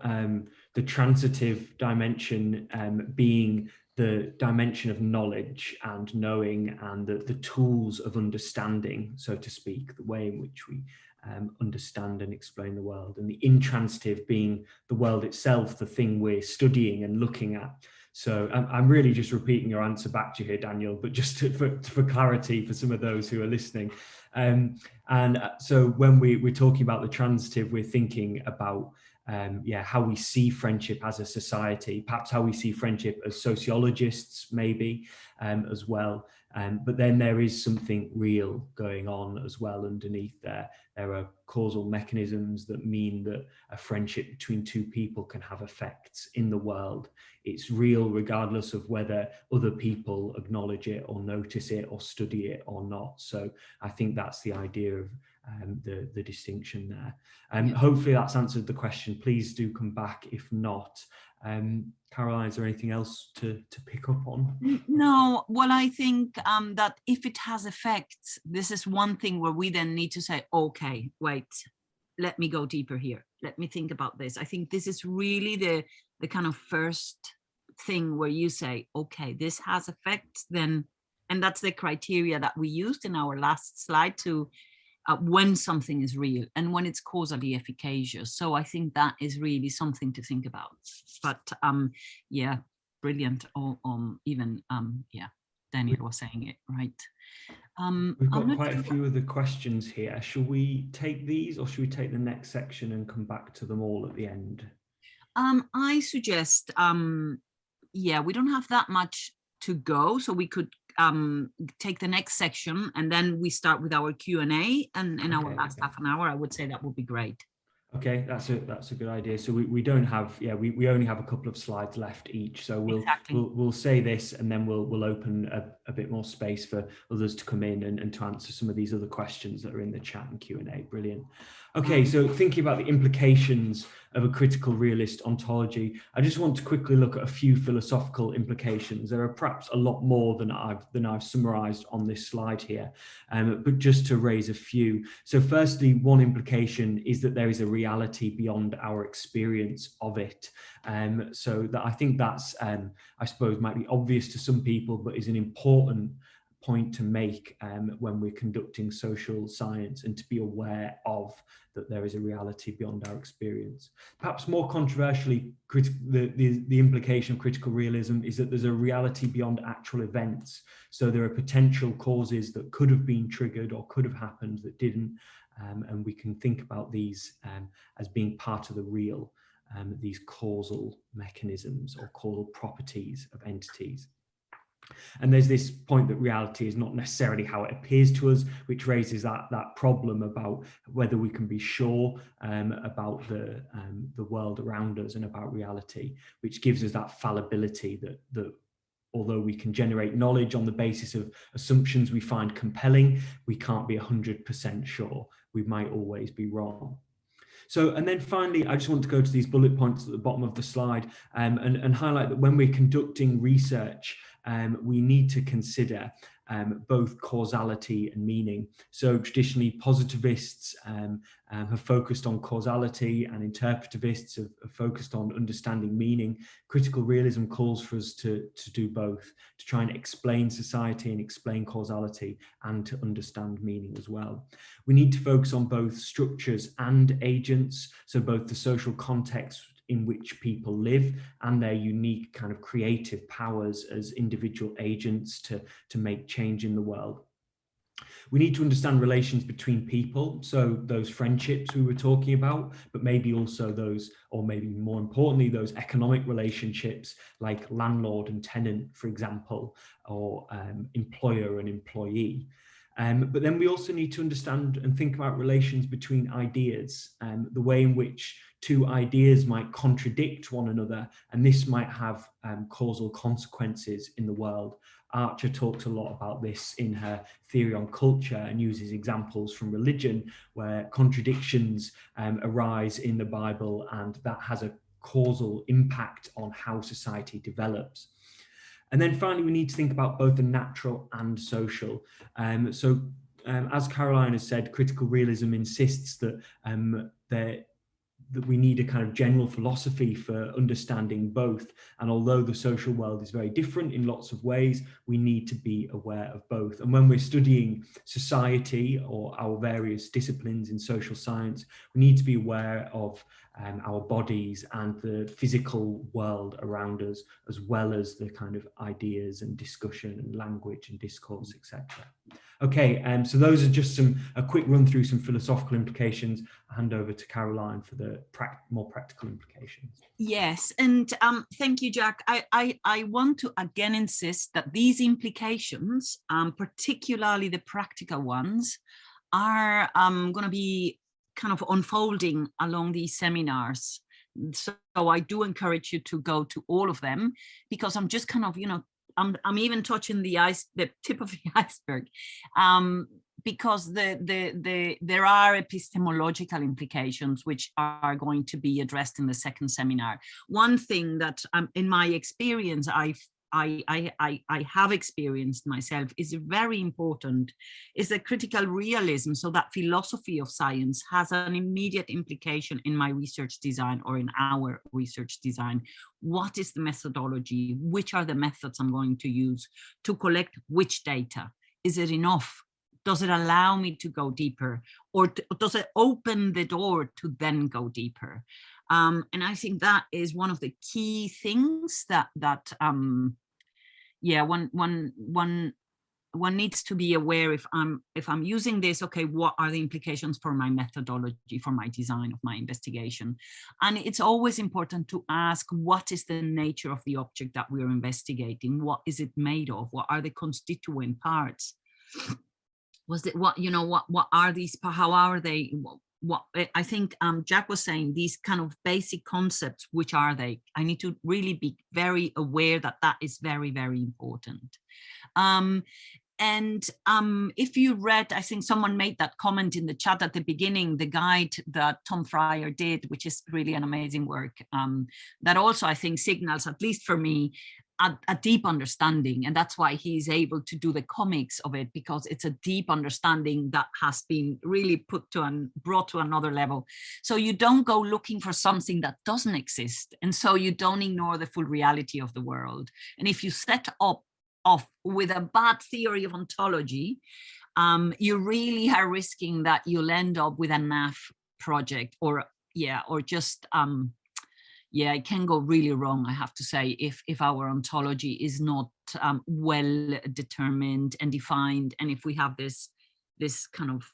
the transitive dimension being the dimension of knowledge and knowing, and the tools of understanding, so to speak, the way in which we understand and explain the world, and the intransitive being the world itself, the thing we're studying and looking at. So I'm really just repeating your answer back to you here, Daniel, but just for clarity for some of those who are listening. And so when we're talking about the transitive, we're thinking about how we see friendship as a society, perhaps how we see friendship as sociologists, maybe as well. But then there is something real going on as well underneath there. There are causal mechanisms that mean that a friendship between two people can have effects in the world. It's real regardless of whether other people acknowledge it or notice it or study it or not. So I think that's the idea of the distinction there. Hopefully that's answered the question. Please do come back if not. Caroline, is there anything else to pick up on? No, well, I think that if it has effects, this is one thing where we then need to say, okay, wait, let me go deeper here. Let me think about this. I think this is really the kind of first thing where you say, okay, this has effects then, and that's the criteria that we used in our last slide to when something is real and when it's causally efficacious. So I think that is really something to think about. But yeah, brilliant. Daniel was saying it right. We've got quite a few of the questions here. Shall we take these, or should we take the next section and come back to them all at the end? I suggest, we don't have that much to go, so we could take the next section and then we start with our Q&A, and in our last half an hour, I would say that would be great. Okay, that's a good idea. So we don't have, we only have a couple of slides left each. So we'll say this, and then we'll open a bit more space for others to come in and to answer some of these other questions that are in the chat and Q&A. Brilliant. Okay, so thinking about the implications of a critical realist ontology, I just want to quickly look at a few philosophical implications. There are perhaps a lot more than I've summarized on this slide here, but just to raise a few. So firstly, one implication is that there is a reality beyond our experience of it. So that I think that's, I suppose, might be obvious to some people, but is an important point to make when we're conducting social science, and to be aware of that there is a reality beyond our experience. Perhaps more controversially, the implication of critical realism is that there's a reality beyond actual events. So there are potential causes that could have been triggered or could have happened that didn't, and we can think about these as being part of the real, these causal mechanisms or causal properties of entities. And there's this point that reality is not necessarily how it appears to us, which raises that problem about whether we can be sure about the world around us and about reality, which gives us that fallibility that although we can generate knowledge on the basis of assumptions we find compelling, we can't be 100% sure. We might always be wrong. So, and then finally, I just want to go to these bullet points at the bottom of the slide and highlight that when we're conducting research, we need to consider both causality and meaning. So traditionally, positivists have focused on causality, and interpretivists have focused on understanding meaning. Critical realism calls for us to do both, to try and explain society and explain causality, and to understand meaning as well. We need to focus on both structures and agents, so both the social context in which people live and their unique kind of creative powers as individual agents to make change in the world. We need to understand relations between people, so those friendships we were talking about, but maybe also those, or maybe more importantly, those economic relationships like landlord and tenant, for example, or employer and employee. But then we also need to understand and think about relations between ideas, the way in which two ideas might contradict one another, and this might have causal consequences in the world. Archer talks a lot about this in her theory on culture and uses examples from religion where contradictions arise in the Bible, and that has a causal impact on how society develops. And then finally, we need to think about both the natural and social. As Caroline has said, critical realism insists that that we need a kind of general philosophy for understanding both. And although the social world is very different in lots of ways, we need to be aware of both. And when we're studying society or our various disciplines in social science, we need to be aware of our bodies and the physical world around us, as well as the kind of ideas and discussion and language and discourse, etc. Okay, so those are just a quick run through some philosophical implications. I'll hand over to Caroline for the more practical implications. Yes, and thank you, Jack. I want to again insist that these implications, particularly the practical ones, are going to be kind of unfolding along these seminars. So I do encourage you to go to all of them, because I'm just kind of, I'm even touching the tip of the iceberg, because there are epistemological implications which are going to be addressed in the second seminar. One thing that in my experience I have experienced myself is very important is that critical realism, so that philosophy of science, has an immediate implication in my research design or in our research design. What is the methodology? Which are the methods I'm going to use to collect which data? Is it enough? Does it allow me to go deeper, or does it open the door to then go deeper? And I think that is one of the key things that one needs to be aware. If I'm using this, okay, what are the implications for my methodology, for my design of my investigation? And it's always important to ask, what is the nature of the object that we're investigating? What is it made of? What are the constituent parts? What are these? How are they? what I think Jack was saying, these kind of basic concepts, which are they? I need to really be very aware that that is very, very important. And if you read, I think someone made that comment in the chat at the beginning, the guide that Tom Fryer did, which is really an amazing work, that also I think signals, at least for me, a deep understanding. And that's why he's able to do the comics of it, because it's a deep understanding that has been really put to and brought to another level. So you don't go looking for something that doesn't exist. And so you don't ignore the full reality of the world. And if you set up with a bad theory of ontology, you really are risking that you'll end up with a NAF project, or just it can go really wrong, I have to say, if our ontology is not well determined and defined, and if we have this kind of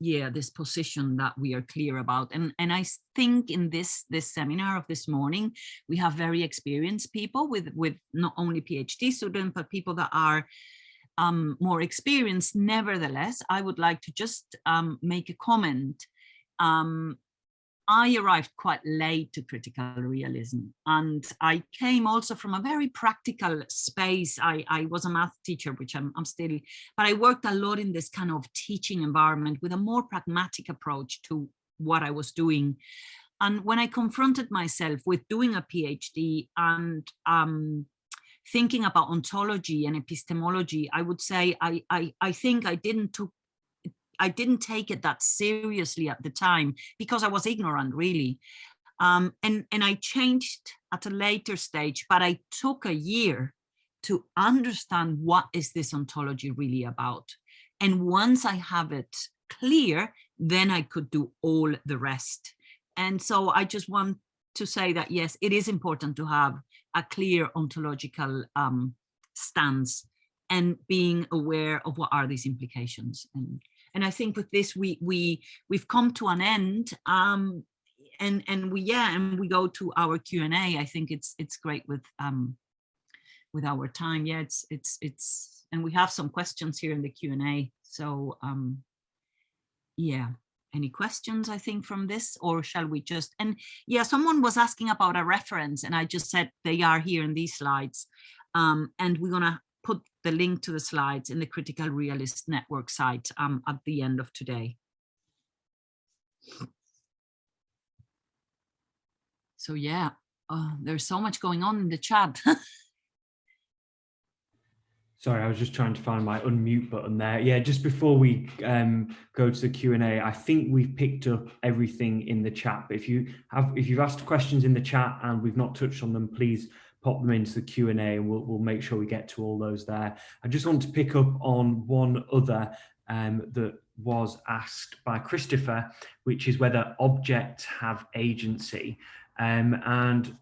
this position that we are clear about. And I think in this seminar of this morning, we have very experienced people with not only PhD students, but people that are more experienced. Nevertheless, I would like to just make a comment. I arrived quite late to critical realism, and I came also from a very practical space. I was a math teacher, which I'm still, but I worked a lot in this kind of teaching environment with a more pragmatic approach to what I was doing. And when I confronted myself with doing a PhD and thinking about ontology and epistemology, I would say I think I didn't take it that seriously at the time, because I was ignorant, really. And I changed at a later stage, but I took a year to understand what is this ontology really about. And once I have it clear, then I could do all the rest. And so I just want to say that, yes, it is important to have a clear ontological stance and being aware of what are these implications. And I think with this, we've come to an end, and we go to our Q&A. I think it's great with our time. Yeah, it's and we have some questions here in the Q&A. So any questions, I think, from this, or shall we just? And yeah, someone was asking about a reference, and I just said they are here in these slides, and we're gonna put the link to the slides in the Critical Realist Network site at the end of today. So yeah, there's so much going on in the chat. Sorry, I was just trying to find my unmute button there. Yeah, just before we go to the Q&A, I think we've picked up everything in the chat. But if you've asked questions in the chat and we've not touched on them, please pop them into the Q&A, and we'll make sure we get to all those there. I just want to pick up on one other that was asked by Christopher, which is whether objects have agency. And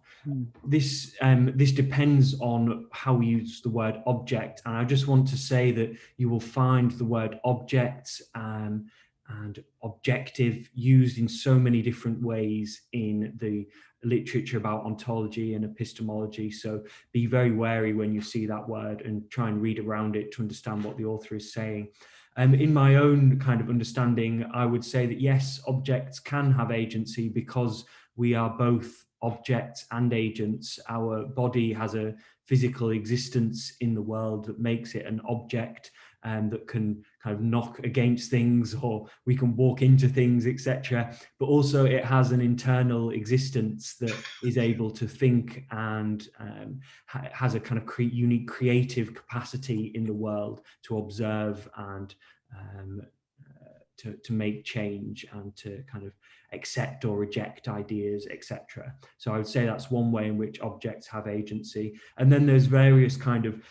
this depends on how we use the word object. And I just want to say that you will find the word object and objective used in so many different ways in the literature about ontology and epistemology. So be very wary when you see that word and try and read around it to understand what the author is saying. In my own kind of understanding, I would say that yes, objects can have agency because we are both objects and agents. Our body has a physical existence in the world that makes it an object, that can kind of knock against things, or we can walk into things, etc. But also it has an internal existence that is able to think and has a kind of unique creative capacity in the world to observe and to make change and to kind of accept or reject ideas, etc. So I would say that's one way in which objects have agency. And then there's various kind of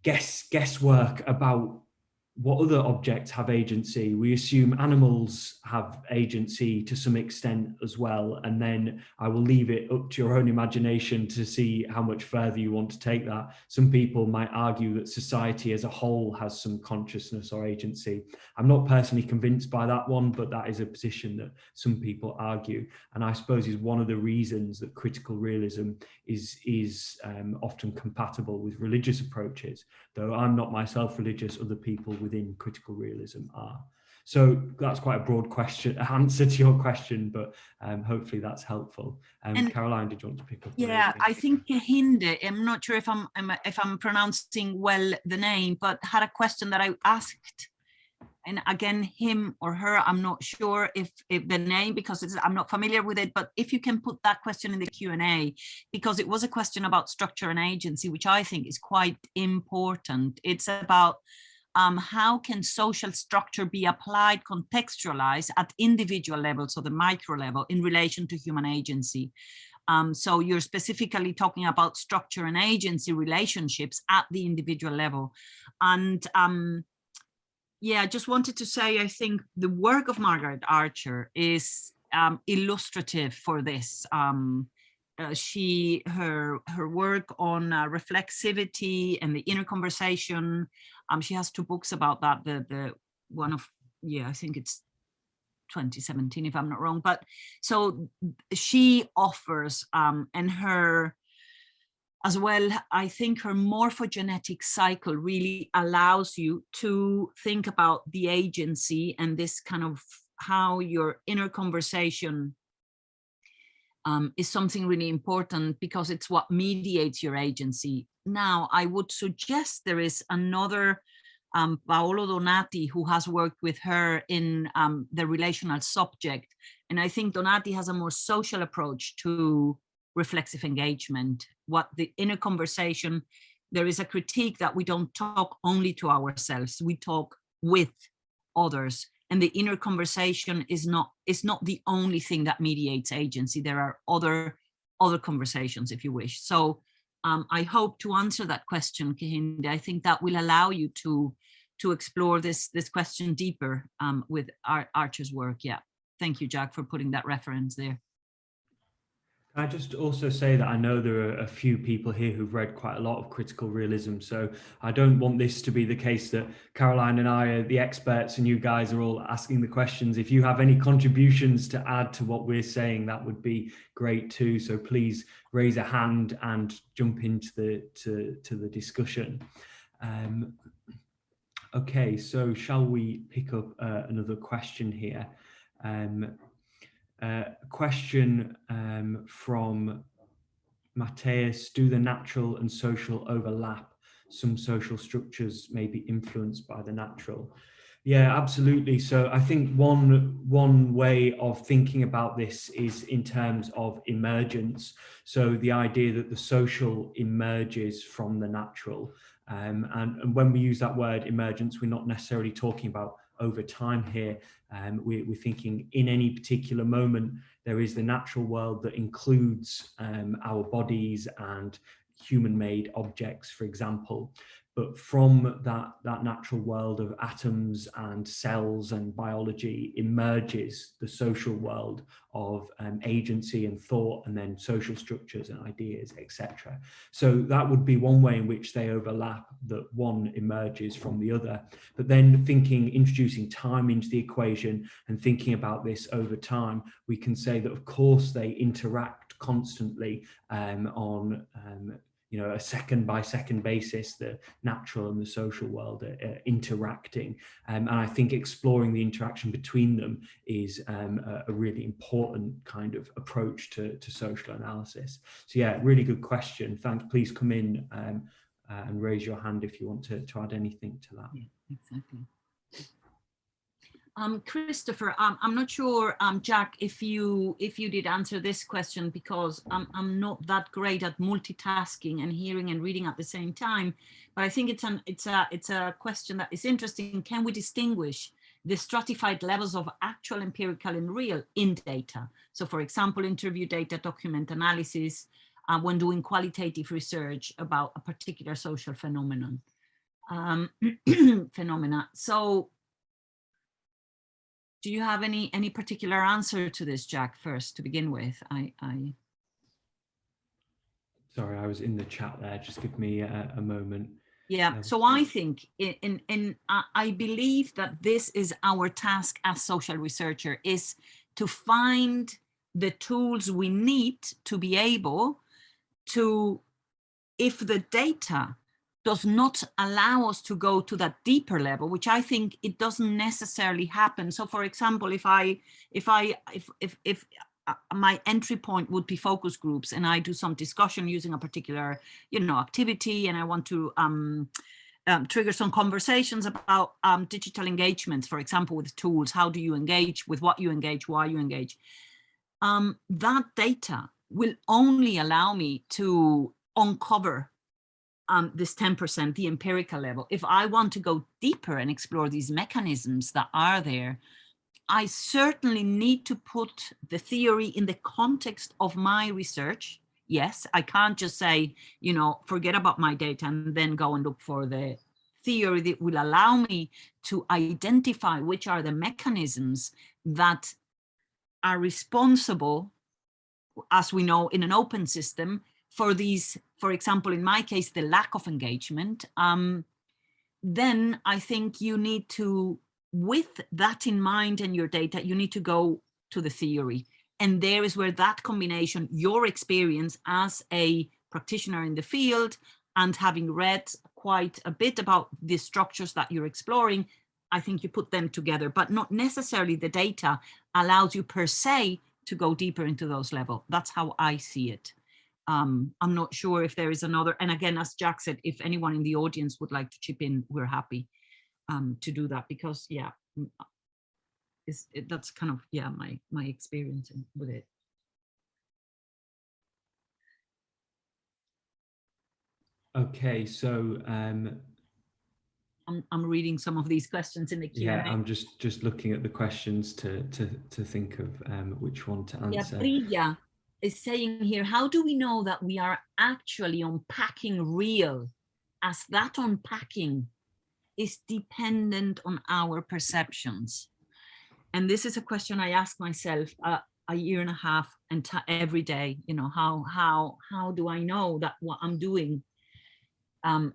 guesswork about what other objects have agency. We assume animals have agency to some extent as well, and then I will leave it up to your own imagination to see how much further you want to take that. Some people might argue that society as a whole has some consciousness or agency. I'm not personally convinced by that one, but that is a position that some people argue, and I suppose is one of the reasons that critical realism is often compatible with religious approaches. Though I'm not myself religious, other people within critical realism are. So that's quite a broad answer to your question, but hopefully that's helpful. Caroline, did you want to pick up? Yeah, I think Kehinde, I'm not sure if I'm pronouncing well the name, but had a question that I asked, and again, him or her, I'm not sure if the name, because I'm not familiar with it, but if you can put that question in the Q&A, because it was a question about structure and agency, which I think is quite important. It's about how can social structure be applied, contextualized at individual level, so the micro level, in relation to human agency. So you're specifically talking about structure and agency relationships at the individual level. And yeah, I just wanted to say, I think the work of Margaret Archer is illustrative for this. Her work on reflexivity and the inner conversation. She has 2 books about that. The one of, I think it's 2017, if I'm not wrong. But so she offers, and her as well, I think her morphogenetic cycle really allows you to think about the agency and this kind of how your inner conversation is something really important, because it's what mediates your agency. Now, I would suggest there is another Paolo Donati, who has worked with her in the relational subject. And I think Donati has a more social approach to reflexive engagement. What the inner conversation, there is a critique that we don't talk only to ourselves, we talk with others. And the inner conversation is not the only thing that mediates agency. There are other conversations, if you wish. So I hope to answer that question, Kehinde. I think that will allow you to explore this question deeper with Archer's work. Yeah, thank you, Jack, for putting that reference there. Can I just also say that I know there are a few people here who've read quite a lot of critical realism, so I don't want this to be the case that Caroline and I are the experts and you guys are all asking the questions. If you have any contributions to add to what we're saying, that would be great too. So please raise a hand and jump into the discussion. Okay, so shall we pick up another question here? Question from Matthias: do the natural and social overlap? Some social structures may be influenced by the natural. Yeah, absolutely. So I think one way of thinking about this is in terms of emergence. So the idea that the social emerges from the natural. And when we use that word emergence, we're not necessarily talking about over time here. We're thinking in any particular moment, there is the natural world that includes our bodies and human-made objects, for example. But from that natural world of atoms and cells and biology emerges the social world of agency and thought, and then social structures and ideas, etc. So that would be one way in which they overlap, that one emerges from the other. But then introducing time into the equation and thinking about this over time, we can say that of course they interact constantly on a second by second basis. The natural and the social world are interacting, and I think exploring the interaction between them is a really important kind of approach to social analysis. So yeah, really good question. Thanks. Please come in and raise your hand if you want to add anything to that. Yeah, exactly. Christopher, I'm not sure, Jack, if you did answer this question, because I'm not that great at multitasking and hearing and reading at the same time. But I think it's a question that is interesting. Can we distinguish the stratified levels of actual, empirical, and real in data? So, for example, interview data, document analysis, when doing qualitative research about a particular social phenomenon. So, do you have any particular answer to this, Jack, first to begin with? Sorry, I was in the chat there. Just give me a moment. Yeah, so I think I believe that this is our task as social researcher, is to find the tools we need to be able to, if the data does not allow us to go to that deeper level, which I think it doesn't necessarily happen. So for example, if my entry point would be focus groups, and I do some discussion using a particular, activity, and I want to trigger some conversations about digital engagements, for example, with tools. How do you engage, with what you engage, why you engage? That data will only allow me to uncover this 10%, the empirical level. If I want to go deeper and explore these mechanisms that are there, I certainly need to put the theory in the context of my research. Yes, I can't just say, forget about my data and then go and look for the theory that will allow me to identify which are the mechanisms that are responsible, as we know, in an open system for these, for example, in my case, the lack of engagement. Then I think you need to, with that in mind and your data, you need to go to the theory. And there is where that combination, your experience as a practitioner in the field and having read quite a bit about the structures that you're exploring, I think you put them together, but not necessarily the data allows you per se to go deeper into those levels. That's how I see it. I'm not sure if there is another, and again, as Jack said, if anyone in the audience would like to chip in, we're happy to do that, because yeah, that's kind of, yeah, my experience with it. Okay, so I'm reading some of these questions in the Q&A. yeah, I'm just looking at the questions to think of which one to answer. Yeah, Priya is saying here, how do we know that we are actually unpacking real, as that unpacking is dependent on our perceptions? And this is a question I ask myself a year and a half and every day. How do I know that what I'm doing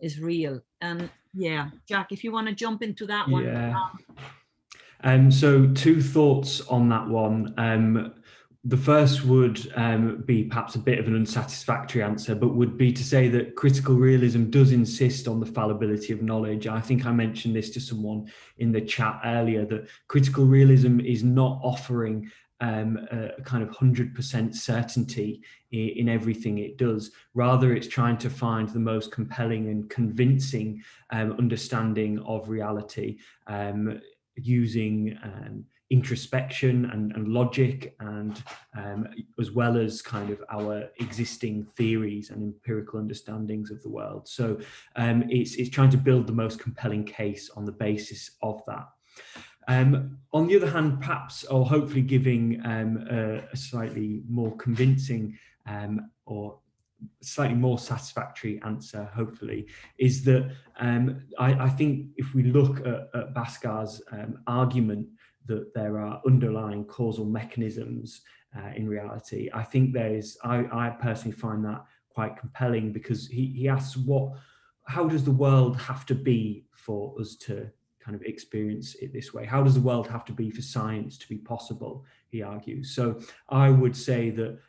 is real? And yeah, Jack, if you want to jump into that one. Yeah. So two thoughts on that one. The first would be perhaps a bit of an unsatisfactory answer, but would be to say that critical realism does insist on the fallibility of knowledge. I think I mentioned this to someone in the chat earlier, that critical realism is not offering a kind of 100% certainty in everything it does. Rather, it's trying to find the most compelling and convincing understanding of reality, using introspection and logic, and as well as kind of our existing theories and empirical understandings of the world. So it's trying to build the most compelling case on the basis of that. On the other hand, perhaps, or hopefully giving a slightly more convincing or slightly more satisfactory answer, hopefully, is that I think if we look at Bhaskar's argument that there are underlying causal mechanisms in reality, I think I personally find that quite compelling, because he asks, how does the world have to be for us to kind of experience it this way? How does the world have to be for science to be possible, he argues. So I would say that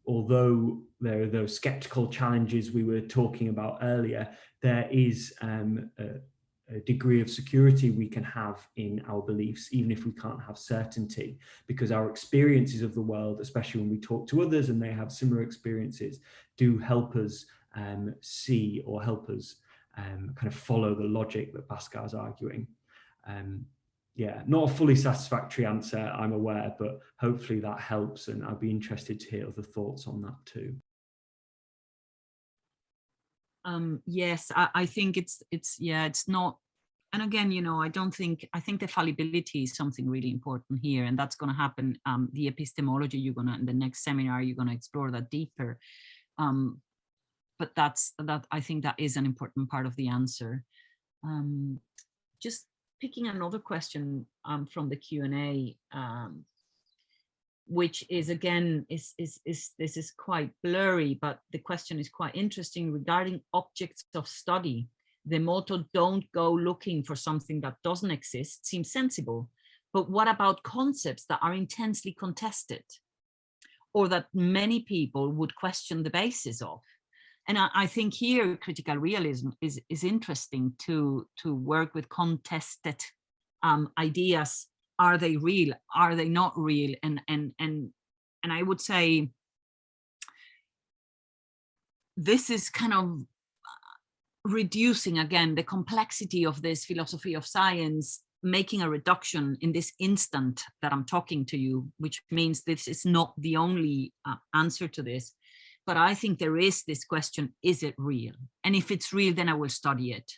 although there are those skeptical challenges we were talking about earlier, there is a degree of security we can have in our beliefs, even if we can't have certainty, because our experiences of the world, especially when we talk to others and they have similar experiences, do help us see, or help us kind of follow the logic that Bhaskar's arguing. Yeah, not a fully satisfactory answer, I'm aware, but hopefully that helps, and I'd be interested to hear other thoughts on that too. Yes, I think it's not, and again, I think the fallibility is something really important here, and that's going to happen. The epistemology, in the next seminar, you're going to explore that deeper. But I think that is an important part of the answer. Just picking another question from the Q&A, which is, again, this is quite blurry, but the question is quite interesting regarding objects of study. The motto, don't go looking for something that doesn't exist, seems sensible. But what about concepts that are intensely contested, or that many people would question the basis of? And I think here critical realism is interesting to work with contested ideas. Are they real? Are they not real? And I would say this is kind of reducing again the complexity of this philosophy of science, making a reduction in this instant that I'm talking to you, which means this is not the only answer to this. But I think there is this question, is it real? And if it's real, then I will study it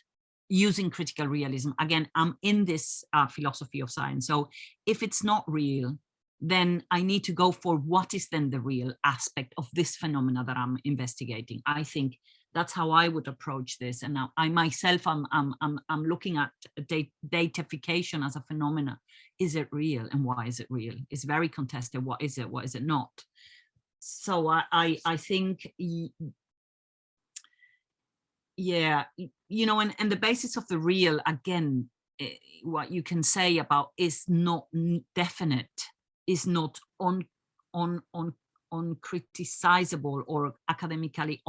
using critical realism. Again, I'm in this philosophy of science. So if it's not real, then I need to go for what is then the real aspect of this phenomena that I'm investigating. I think that's how I would approach this. And now I myself, I'm looking at datafication as a phenomena. Is it real, and why is it real? It's very contested. What is it not? So I think, yeah, you know, and the basis of the real, again, what you can say about is not definite, is not uncriticizable or academically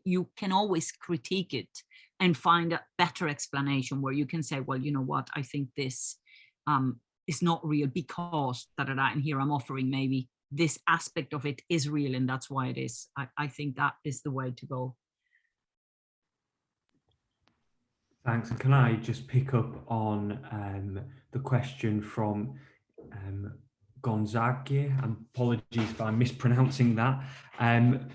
you can always critique it and find a better explanation where you can say, well, you know what, I think this is not real because and here I'm offering maybe this aspect of it is real and that's why it is. I think that is the way to go. Thanks. Can I just pick up on the question from Gonzague? Apologies if I'm mispronouncing that.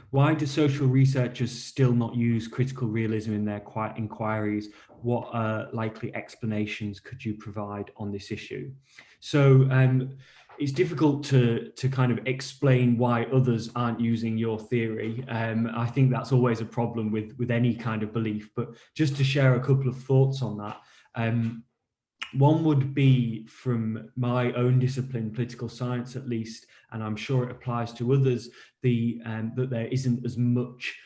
Why do social researchers still not use critical realism in their inquiries? What likely explanations could you provide on this issue? So it's difficult to kind of explain why others aren't using your theory. I think that's always a problem with any kind of belief, but just to share a couple of thoughts on that. One would be from my own discipline, political science at least, and I'm sure it applies to others, that there isn't as much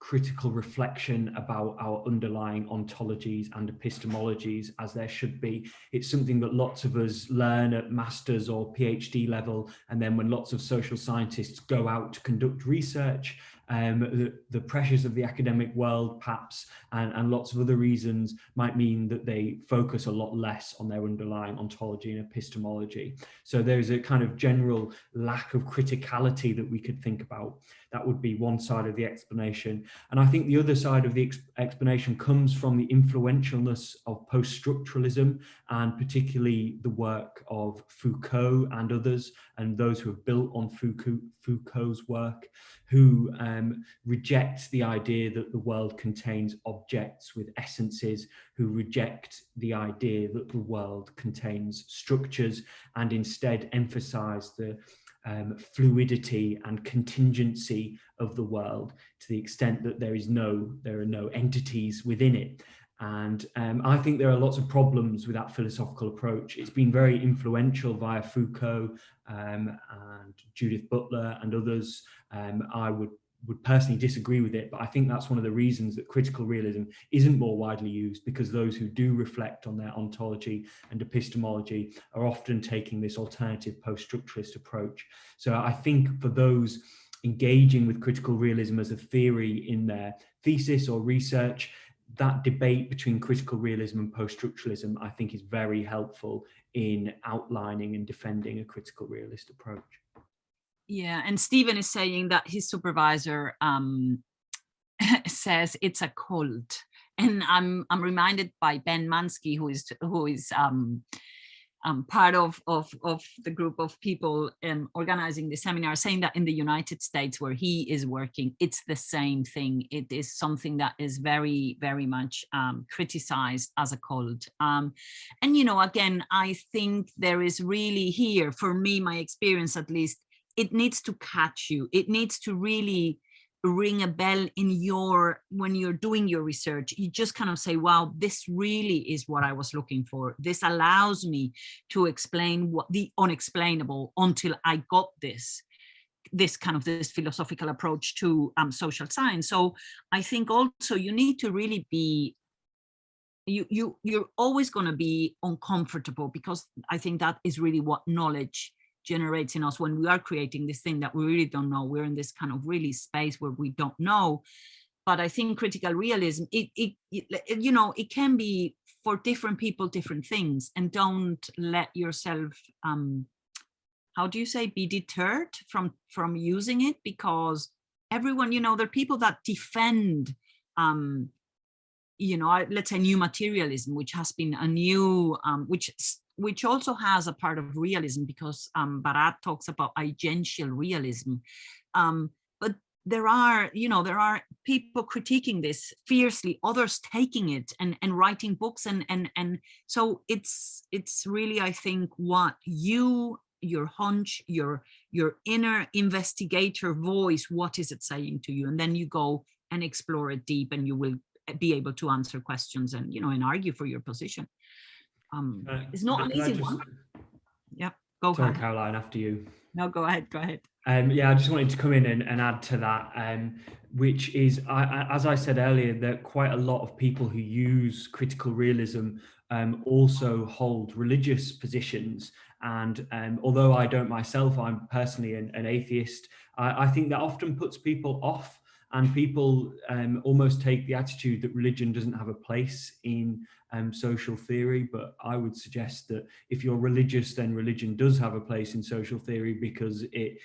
critical reflection about our underlying ontologies and epistemologies as there should be. It's something that lots of us learn at master's or PhD level, and then when lots of social scientists go out to conduct research, the pressures of the academic world perhaps and lots of other reasons might mean that they focus a lot less on their underlying ontology and epistemology. So there's a kind of general lack of criticality that we could think about. That would be one side of the explanation. And I think the other side of the explanation comes from the influentialness of post-structuralism, and particularly the work of Foucault and others, and those who have built on Foucault's work, who reject the idea that the world contains objects with essences, who reject the idea that the world contains structures, and instead emphasize the fluidity and contingency of the world to the extent that there are no entities within it. And I think there are lots of problems with that philosophical approach. It's been very influential via Foucault and Judith Butler and others. I would personally disagree with it, but I think that's one of the reasons that critical realism isn't more widely used, because those who do reflect on their ontology and epistemology are often taking this alternative post-structuralist approach. So I think for those engaging with critical realism as a theory in their thesis or research, that debate between critical realism and post-structuralism, I think, is very helpful in outlining and defending a critical realist approach. Yeah, and Stephen is saying that his supervisor says it's a cult, and I'm reminded by Ben Mansky, who is part of the group of people organizing the seminar, saying that in the United States where he is working, it's the same thing. It is something that is very, very much criticized as a cult. And, you know, again, I think there is really here, for me, my experience at least, it needs to catch you. It needs to really ring a bell when you're doing your research. You just kind of say, wow, this really is what I was looking for. This allows me to explain what the unexplainable until I got this philosophical approach to social science. So I think also you need to really be, you're always going to be uncomfortable, because I think that is really what knowledge generates in us when we are creating this thing that we really don't know. We're in this kind of really space where we don't know. But I think critical realism, it can be for different people, different things, and don't let yourself, how do you say, be deterred from using it, because everyone, there are people that defend, let's say new materialism, which has been a new, which also has a part of realism, because Barat talks about agential realism. But there are people critiquing this fiercely, others taking it and writing books, and so it's really, I think, what your hunch, your inner investigator voice, what is it saying to you? And then you go and explore it deep, and you will be able to answer questions and and argue for your position. It's not an easy one. Yeah, go Sorry, ahead. Caroline, after you. No, go ahead. Yeah, I just wanted to come in and add to that, which is, as I said earlier, that quite a lot of people who use critical realism also hold religious positions. And although I don't myself, I'm personally an atheist, I think that often puts people off, and people almost take the attitude that religion doesn't have a place in social theory. But I would suggest that if you're religious, then religion does have a place in social theory, because it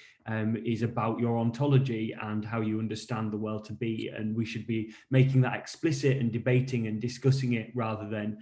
is about your ontology and how you understand the world to be. And we should be making that explicit and debating and discussing it, rather than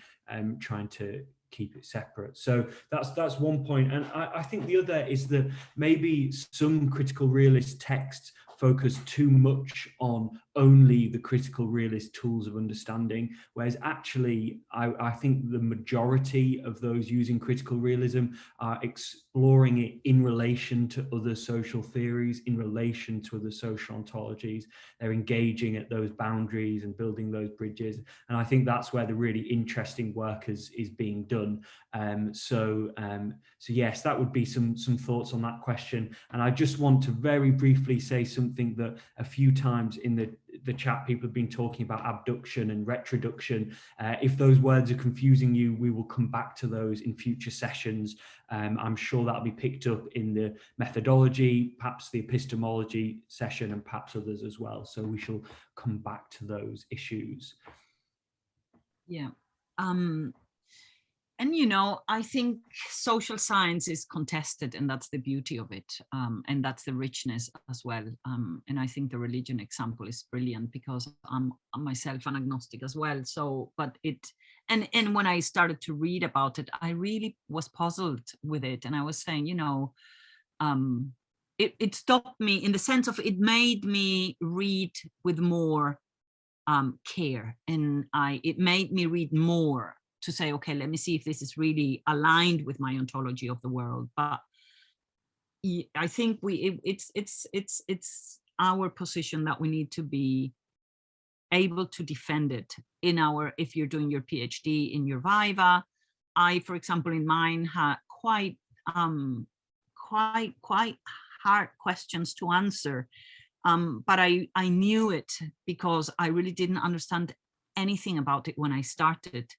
trying to keep it separate. So that's one point. And I think the other is that maybe some critical realist texts focus too much on only the critical realist tools of understanding, whereas actually I think the majority of those using critical realism are exploring it in relation to other social theories, in relation to other social ontologies. They're engaging at those boundaries and building those bridges, and I think that's where the really interesting work is being done. So yes, that would be some thoughts on that question. And I just want to very briefly say something that a few times in the chat people have been talking about abduction and retroduction. If those words are confusing you, we will come back to those in future sessions. I'm sure that'll be picked up in the methodology, perhaps the epistemology session, and perhaps others as well. So we shall come back to those issues. Yeah. And I think social science is contested, and that's the beauty of it, and that's the richness as well. And I think the religion example is brilliant, because I'm myself an agnostic as well. So, but and when I started to read about it, I really was puzzled with it, and I was saying, it stopped me in the sense of it made me read with more care, and it made me read more, to say, okay, let me see if this is really aligned with my ontology of the world. But I think it's our position that we need to be able to defend it if you're doing your PhD in your Viva. I, for example, in mine had quite hard questions to answer, but I knew it because I really didn't understand anything about it when I started.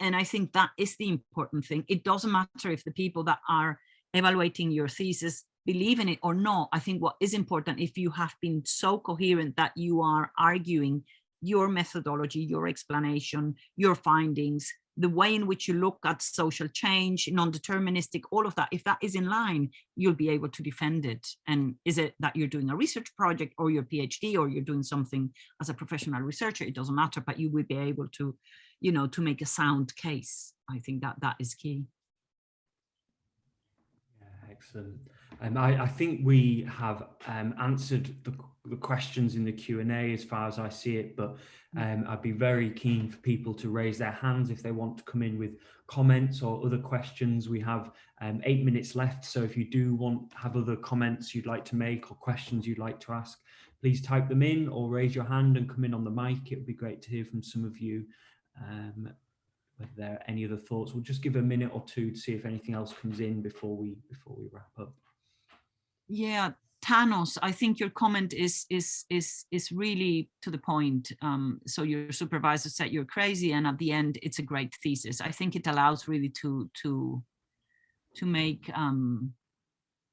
And I think that is the important thing. It doesn't matter if the people that are evaluating your thesis believe in it or not. I think what is important, if you have been so coherent that you are arguing your methodology, your explanation, your findings, the way in which you look at social change, non-deterministic, all of that, if that is in line, you'll be able to defend it. And is it that you're doing a research project or your PhD, or you're doing something as a professional researcher, it doesn't matter, but you will be able to, to make a sound case. I think that is key. Yeah, excellent. I think we have answered the questions in the Q&A as far as I see it, but I'd be very keen for people to raise their hands if they want to come in with comments or other questions. We have 8 minutes left, so if you do have other comments you'd like to make or questions you'd like to ask, please type them in or raise your hand and come in on the mic. It would be great to hear from some of you. Whether there are any other thoughts. We'll just give a minute or two to see if anything else comes in before we wrap up. Yeah, Thanos, I think your comment is really to the point. So your supervisor said you're crazy, and at the end it's a great thesis. I think it allows really to make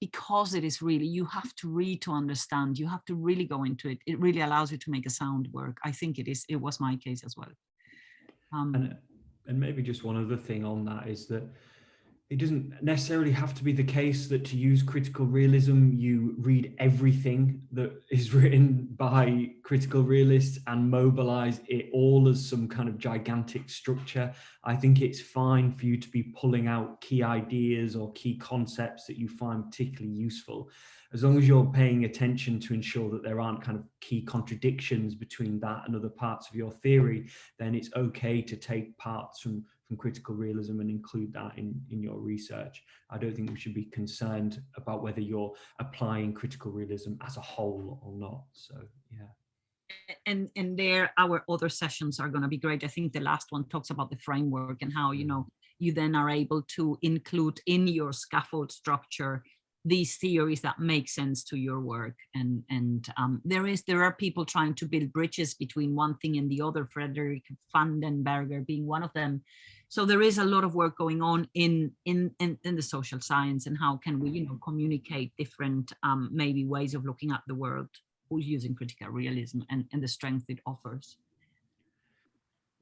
because it is really, you have to read to understand, you have to really go into it. It really allows you to make a sound work. I think it was my case as well. And maybe just one other thing on that is that it doesn't necessarily have to be the case that to use critical realism, you read everything that is written by critical realists and mobilize it all as some kind of gigantic structure. I think it's fine for you to be pulling out key ideas or key concepts that you find particularly useful, as long as you're paying attention to ensure that there aren't kind of key contradictions between that and other parts of your theory. Then it's okay to take parts from critical realism and include that in your research. I don't think we should be concerned about whether you're applying critical realism as a whole or not. So yeah. And there, our other sessions are going to be great. I think the last one talks about the framework and how, you know, you then are able to include in your scaffold structure these theories that make sense to your work. And there are people trying to build bridges between one thing and the other, Frederick Vandenberger being one of them. So there is a lot of work going on in the social science, and how can we, you know, communicate different maybe ways of looking at the world using critical realism and the strength it offers.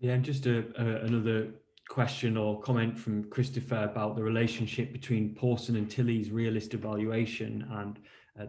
Yeah, and just another question or comment from Christopher about the relationship between Pawson and Tilley's realist evaluation and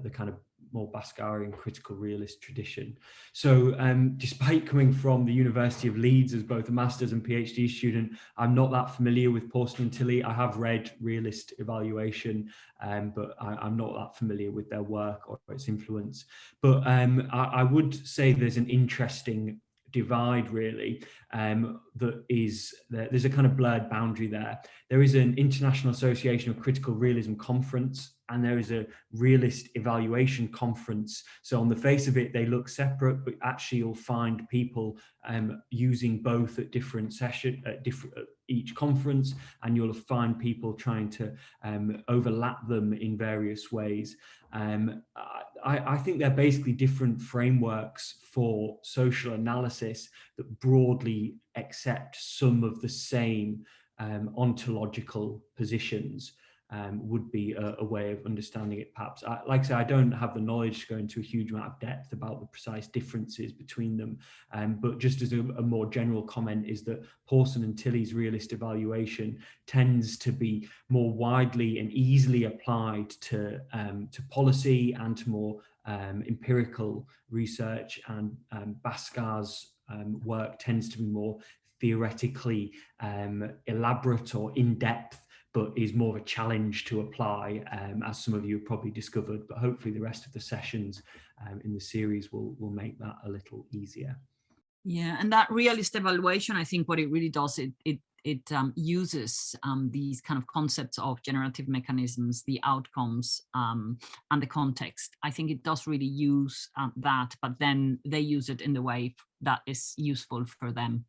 the kind of more Bhaskarian critical realist tradition. So despite coming from the University of Leeds as both a master's and PhD student, I'm not that familiar with Pawson and Tilley. I have read realist evaluation, but I'm not that familiar with their work or its influence. But I would say there's an interesting divide really, there's a kind of blurred boundary there. There is an International Association of Critical Realism conference, and there is a realist evaluation conference. So on the face of it, they look separate, but actually you'll find people using both at different sessions, at each conference, and you'll find people trying to overlap them in various ways. I think they're basically different frameworks for social analysis that broadly accept some of the same ontological positions. Would be a way of understanding it, perhaps. Like I say, I don't have the knowledge to go into a huge amount of depth about the precise differences between them, but just as a more general comment is that Pawson and Tilley's realist evaluation tends to be more widely and easily applied to policy and to more empirical research, and Bhaskar's work tends to be more theoretically elaborate or in-depth, but is more of a challenge to apply, as some of you have probably discovered. But hopefully the rest of the sessions in the series will make that a little easier. Yeah, and that realist evaluation, I think what it really does, it uses these kind of concepts of generative mechanisms, the outcomes, and the context. I think it does really use that, but then they use it in the way that is useful for them.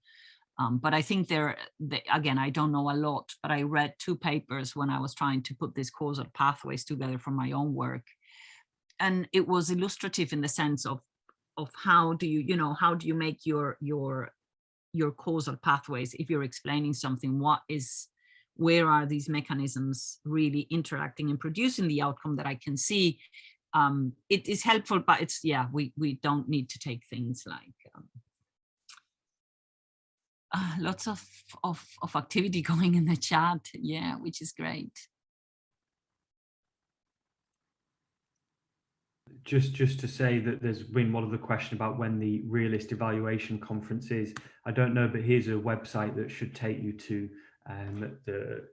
But I think again, I don't know a lot, but I read 2 papers when I was trying to put these causal pathways together for my own work. And it was illustrative in the sense of how do you make your causal pathways if you're explaining something? Where are these mechanisms really interacting and producing the outcome that I can see? It is helpful, but it's, yeah, we don't need to take things like lots of activity going in the chat, yeah, which is great. Just to say that there's been one other question about when the realist evaluation conference is. I don't know, but here's a website that should take you to the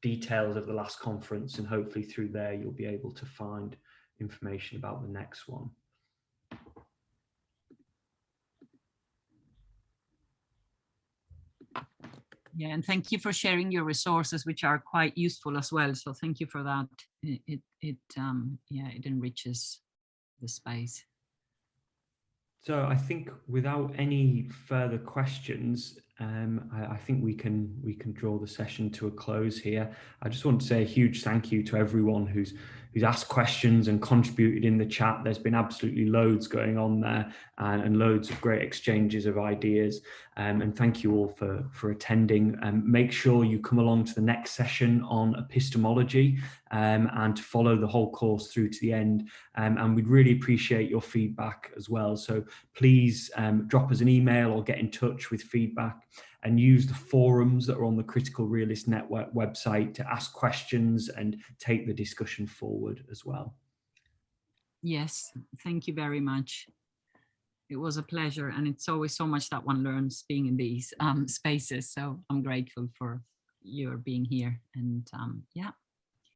details of the last conference, and hopefully through there you'll be able to find information about the next one. Yeah, and thank you for sharing your resources, which are quite useful as well. So thank you for that. It enriches the space. So I think without any further questions, I think we can draw the session to a close here. I just want to say a huge thank you to everyone who's asked questions and contributed in the chat. There's been absolutely loads going on there, and loads of great exchanges of ideas. And thank you all for attending. Make sure you come along to the next session on epistemology, and to follow the whole course through to the end. And we'd really appreciate your feedback as well. So please drop us an email or get in touch with feedback, and use the forums that are on the Critical Realist Network website to ask questions and take the discussion forward as well. Yes, thank you very much. It was a pleasure, and it's always so much that one learns being in these spaces. So I'm grateful for your being here, and yeah.